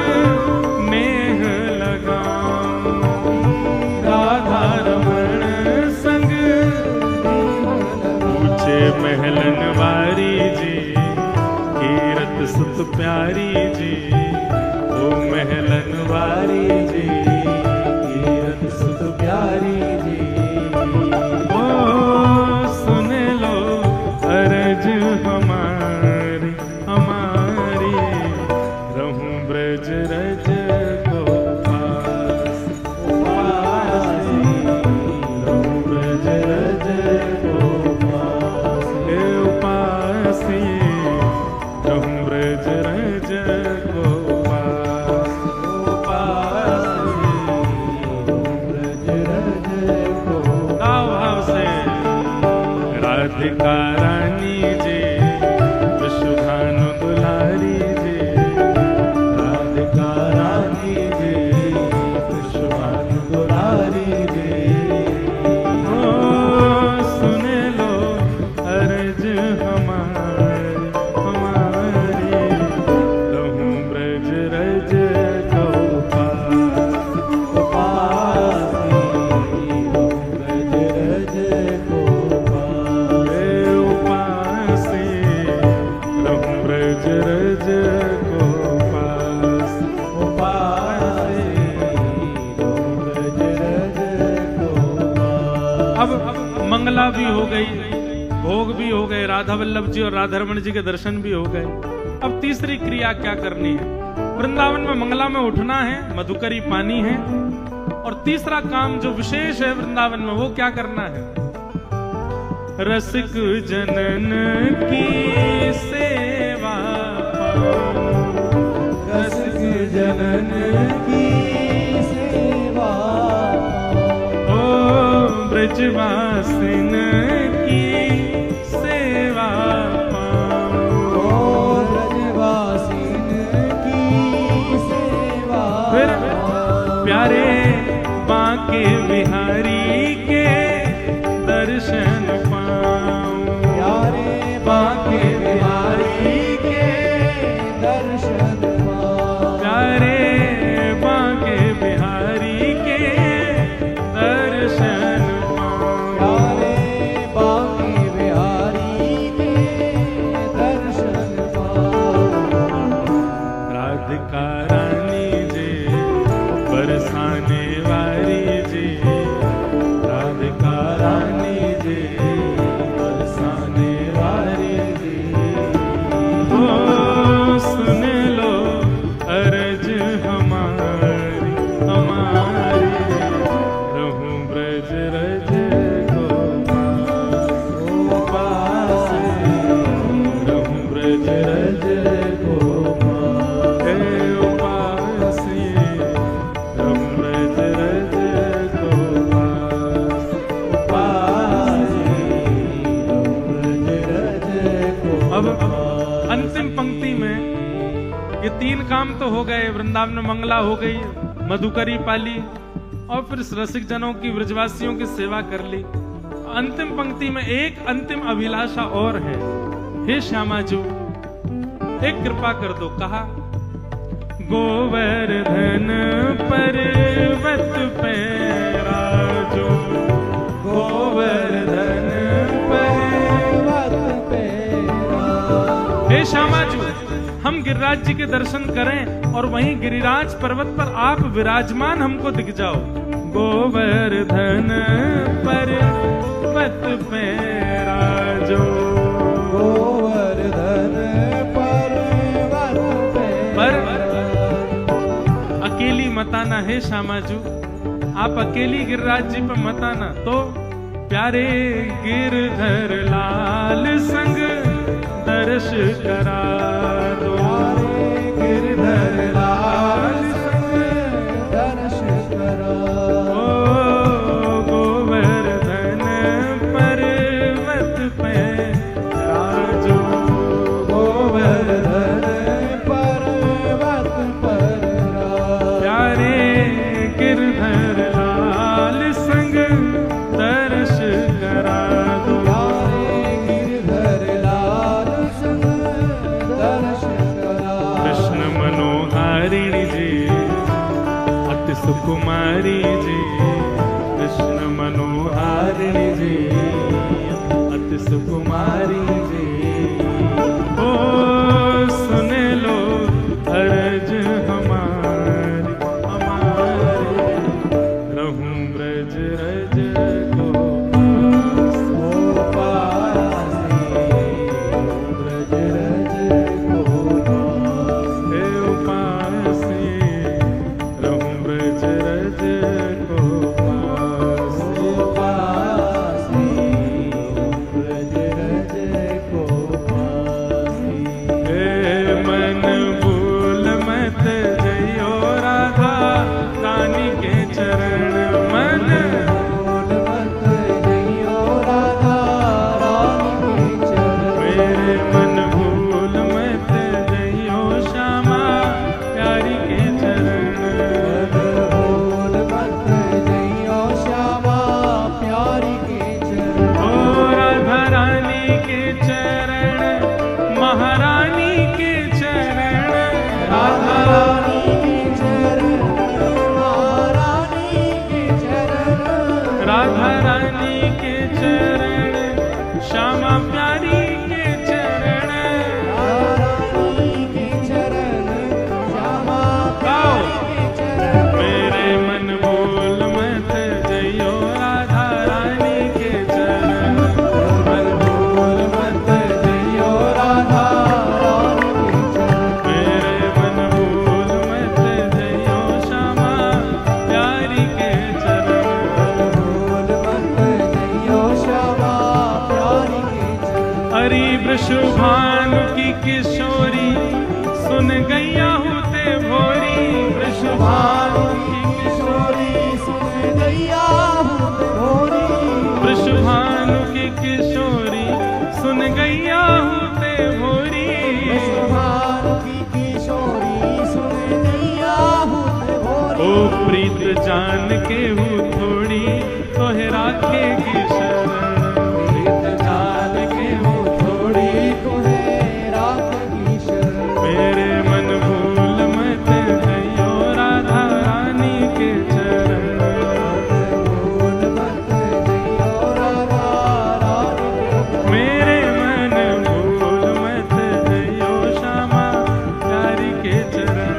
नेह लगाओ राधा रमण संग ऊंचे महलन वारी जी कीरत सुत प्यारी जी ओ महलन वारी जी कीरत सुत प्यारी जी ओ सुन लो अर्ज हमारी हमारी रहूं ब्रज रज को पास पासी रहूं ब्रज रज को पासी हे उपासी रहूं ब्रज रज को पास पासी ब्रज रज को भाव भाव से राधिका रानी जी विश्वभानु दुलारी जी राधिका रानी जी विश्वभानु दुलारी जी ओ सुन लो अर्ज हमारी हमारी रहूं ब्रज रज को पास पासी ब्रज रज को पासी हे उपासी रहूं ब्रज रज को पास पासी ब्रज रज को पासी अब मंगला भी हो गई, भोग भी हो गए, राधा वल्लभ जी और राधारमण जी के दर्शन भी हो गए। अब तीसरी क्रिया क्या करनी है? वृंदावन में मंगला में उठना है, मधुकरी पानी है, और तीसरा काम जो विशेष है वृंदावन में वो क्या करना है? रसिक जनन की सेवा पाओ रसिक जनन की सेवा ओ ब्रजवासिन की सेवा पाओ ओ ब्रजवासिन की सेवा फिर प्यारे बांके बिहारी के दर्शन पाऊं प्यारे बांके बिहारी के दर्शन पाओ प्यारे बांके बिहारी के दर्शन पाऊं प्यारे राधिका रानी जी बरसाने वाली जी, राधिका रानी जी बरसाने वाली जी। ओ सुन लो अर्ज हमारी हमारी, रहूं ब्रज रज गोपाल, रहूं ब्रज रज गोपाल, उपासी रहूं ब्रज रज गोपाल, उपासी रहूं ब्रज रज गोपाल। अब अंतिम पंक्ति में ये तीन काम तो हो गए, वृंदावन में मंगला हो गई, मधुकरी पाली और फिर रसिक जनों की ब्रजवासियों की सेवा कर ली। अंतिम पंक्ति में एक अंतिम अभिलाषा और है, हे श्यामा जो एक कृपा कर दो। कहा गोवर्धन पर्वत पे राजो, गोवर्धन पर्वत पे राजो। हे श्यामा जी हम गिरिराज जी के दर्शन करें और वहीं गिरिराज पर्वत पर आप विराजमान हमको दिख जाओ। गोवर्धन पर्वत पे राजो, गोवर्धन पर्वत पे पर अकेली मताना है श्यामाजू, आप अकेली गिरिराज जी पर मताना, तो प्यारे गिरधर लाल संग दर्श करा दो, गिरधर लाल संग दर्श करा। ओ गोवर्धन पर्वत पे राजो, गोवर्धन पर्वत पर प्यारे गिरधर लाल संग दर्श करा दो, गिरधर लाल संग दर्श करा। कृष्ण मनोहारिणी जी अति सुकुमारी जी, कृष्ण मनोहारिणी जी अति सुकुमारी जी। ओ सुन लो अर्ज हमारी हमारी, रहूं ब्रज रज गोपासी ब्रज रज गोपाल, हे उपासी रहूं ब्रज रज गोपासी, गोपासी ब्रज रज गोपासी। हे मन भूल मत जइयो राधा रानी के चरण, मन बोल मत जइयो राधा रानी के चरण, मेरे मन भूल मत जइयो श्यामा प्यारी के चरण, बोल मत जइयो श्यामा प्यारी के चरण। ओ राधा रानी के चरण, महारानी के चरण, राधा रानी के चरण, महारानी के चरण, राधा रानी के चरण, श्यामा प्यारी के चरण, राधा रानी के चरण, श्यामा प्यारी के चरण। मेरे मन भूल मत जइयो राधा रानी के चरण, मन भूल मत जइयो राधा रानी के चरण, मेरे मन भूल मत जइयो श्यामा प्यारी के चरण। भूल मत जइयो श्यामा प्यारी के चरण। हरि वृषभानु की किशोरी सुन गैया होते भोरी, वृषभानु की किशोरी सुन गैया हूँ भोरी, वृषभानु की किशोरी सुन गैया होते भोरी, सुभान की किशोरी सुन गैया हूँ भोरी। ओ प्रीत जान के हूँ थोड़ी तोहे राखेगी शरण, प्रीत जान के हूँ थोड़ी तुम्हें राखेगी शरण। मेरे मन भूल मत जइयो राधा रानी के चरण, भूल मत जइयो राधा रानी के चरण। मेरे मन भूल मत जइयो श्यामा प्यारी के चरण।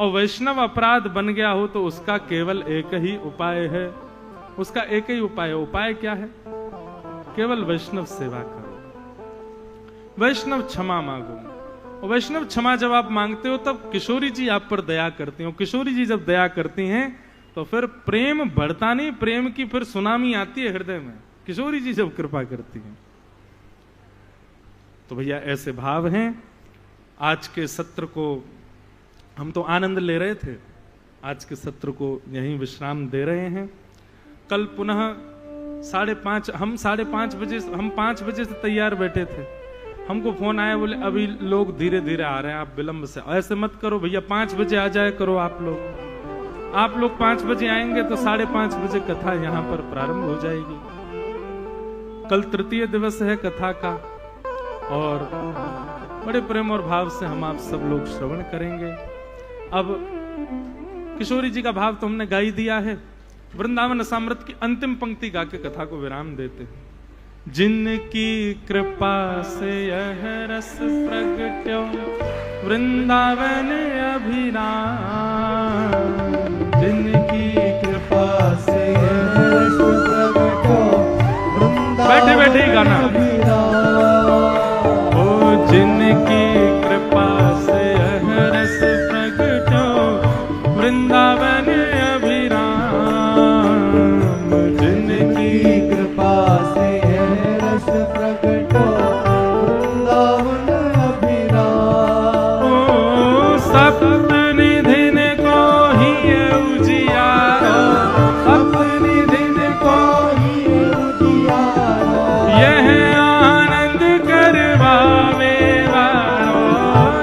और वैष्णव अपराध बन गया हो तो उसका केवल एक ही उपाय है, उसका एक ही उपाय है। उपाय क्या है? केवल वैष्णव सेवा करो, वैष्णव क्षमा मांगो। और वैष्णव क्षमा जब आप मांगते हो तब किशोरी जी आप पर दया करती हो। किशोरी जी जब दया करती हैं तो फिर प्रेम बढ़ता नहीं, प्रेम की फिर सुनामी आती है हृदय में, किशोरी जी जब कृपा करती हैं। तो भैया ऐसे भाव हैं। आज के सत्र को हम तो आनंद ले रहे थे, आज के सत्र को यहीं विश्राम दे रहे हैं। कल पुनः 5:30 हम 5:30 बजे, हम 5 बजे से तैयार बैठे थे, हमको फोन आया, बोले अभी लोग धीरे धीरे आ रहे हैं, आप विलंब से। ऐसे मत करो भैया, 5 बजे आ जाए करो आप लोग 5 बजे आएंगे तो 5:30 बजे कथा यहाँ पर प्रारंभ हो जाएगी। कल तृतीय दिवस है कथा का और बड़े प्रेम और भाव से हम आप सब लोग श्रवण करेंगे। अब किशोरी जी का भाव तो हमने गा ही दिया है। वृंदावन रसामृत की अंतिम पंक्ति गा के कथा को विराम देते हैं। जिनकी कृपा से यह रस प्रगट्यो वृंदावन अभिराम, जिनकी कृपा से यह रस प्रगट्यो वृंदावन बैठे बैठे ही गाना। ओ जिनकी कृपा से यह रस प्रगट्यो वृंदावन अभिराम, जिनकी कृपा से यह रस प्रगट्यो वृंदावन अभिराम। ओ सप्तनिधिन को ही उजियारो, सप्तनिधिन को ही उजियारो, यह आनंद करवावे वारो,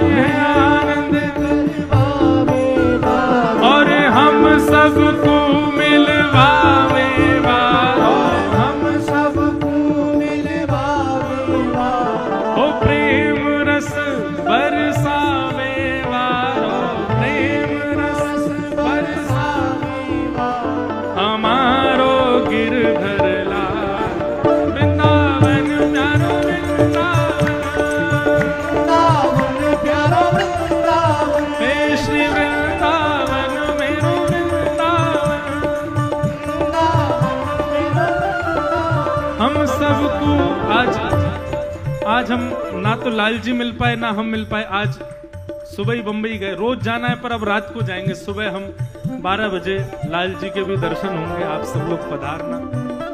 यह आनंद करवावे वारो, और हम सबको मिलवावे वारो, हम सबको मिलवावे वारो, ओ प्रेम रस बरसावे वारो, प्रेम रस बरसावे वारो, हमारो गिरधर लाल वृंदावन प्यारो वृंदावन, वृंदावन प्यारो वृंदावन, हे श्री वृंदावन मेरो वृंदावन। वृंदावन मेरो वृंदावन। हम सबको आज हम ना तो लाल जी मिल पाए ना हम मिल पाए। आज सुबह ही बंबई गए, रोज जाना है पर अब रात को जाएंगे। सुबह हम 12 बजे लाल जी के भी दर्शन होंगे, आप सब लोग पधारना।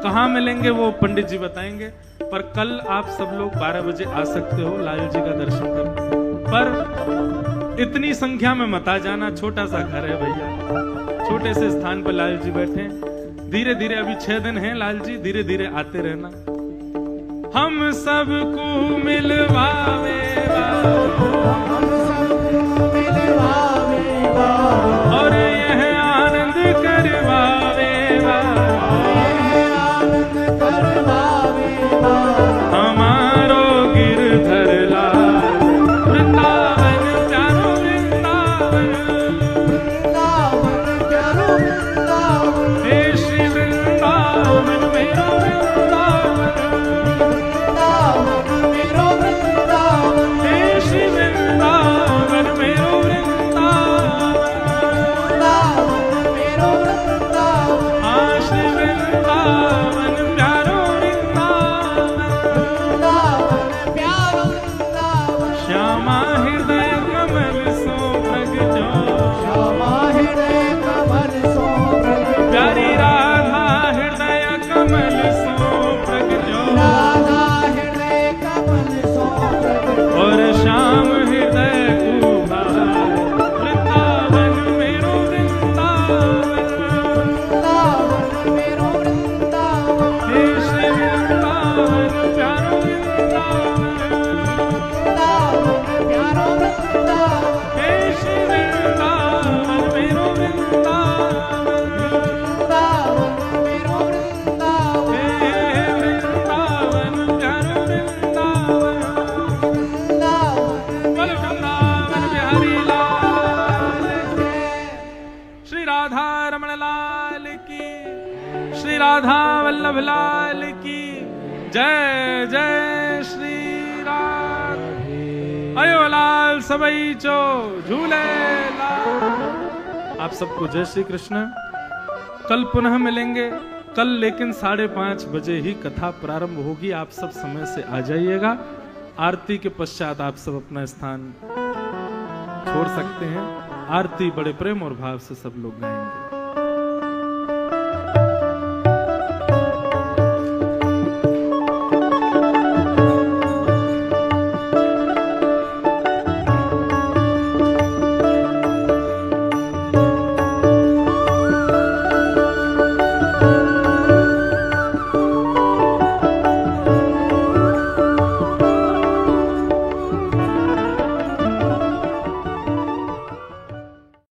कहाँ मिलेंगे वो पंडित जी बताएंगे, पर कल आप सब लोग 12 बजे आ सकते हो लाल जी का दर्शन करने। पर इतनी संख्या में मत आ जाना, छोटा सा घर है भैया, छोटे से स्थान पर लाल जी बैठे हैं। धीरे धीरे अभी 6 दिन हैं लाल जी, धीरे धीरे आते रहना। हम सबको मिलवावे वारो, हम सबको मिलवावे वारो, और यह आनंद करवावे वारो, यह आनंद करवावे वारो, हमारो गिरधर लाल वृंदावन प्यारो वृंदावन, वृंदावन प्यारो वृंदावन, हे श्री वृंदावन मेरो वृंदावन, वृंदावन मेरो वृंदावन, हे श्री वृंदावन मेरो वृंदावन, वृंदावन मेरो वृंदावन, हाँ श्री वृंदावन प्यारो वृंदावन, वृंदावन प्यारो वृंदावन, श्यामा हृदय कमल सो प्रगटो, श्यामा हृदय कमल सो प्रगट्यो, प्यारी राधा हृदय कमल सो प्रगटो, राधा हृदय कमल सो प्रगट्यो, और श्याम हृदय कुमार वृंदावन मेरो वृंदावन, वृंदावन मेरो वृंदावन, हे श्री वृंदावन प्यारो वृंदावन, वृंदावन प्यारो वृंदावन, हे श्री वृंदावन मेरो वृंदावन, वृंदावन मेरो वृंदावन, हे वृंदावन प्यारो वृंदावन, वृंदावन बोल वृंदावन बिहारी लाल की, श्री राधा रमण लाल की, श्री राधा वल्लभ लाल की जय। जय श्री राधे। अयो लाल सबई चो झूले लाल। आप सबको जय श्री कृष्ण। कल पुनः मिलेंगे। कल लेकिन 5:30 बजे ही कथा प्रारंभ होगी। आप सब समय से आ जाइएगा। आरती के पश्चात आप सब अपना स्थान छोड़ सकते हैं। आरती बड़े प्रेम और भाव से सब लोग गाएंगे।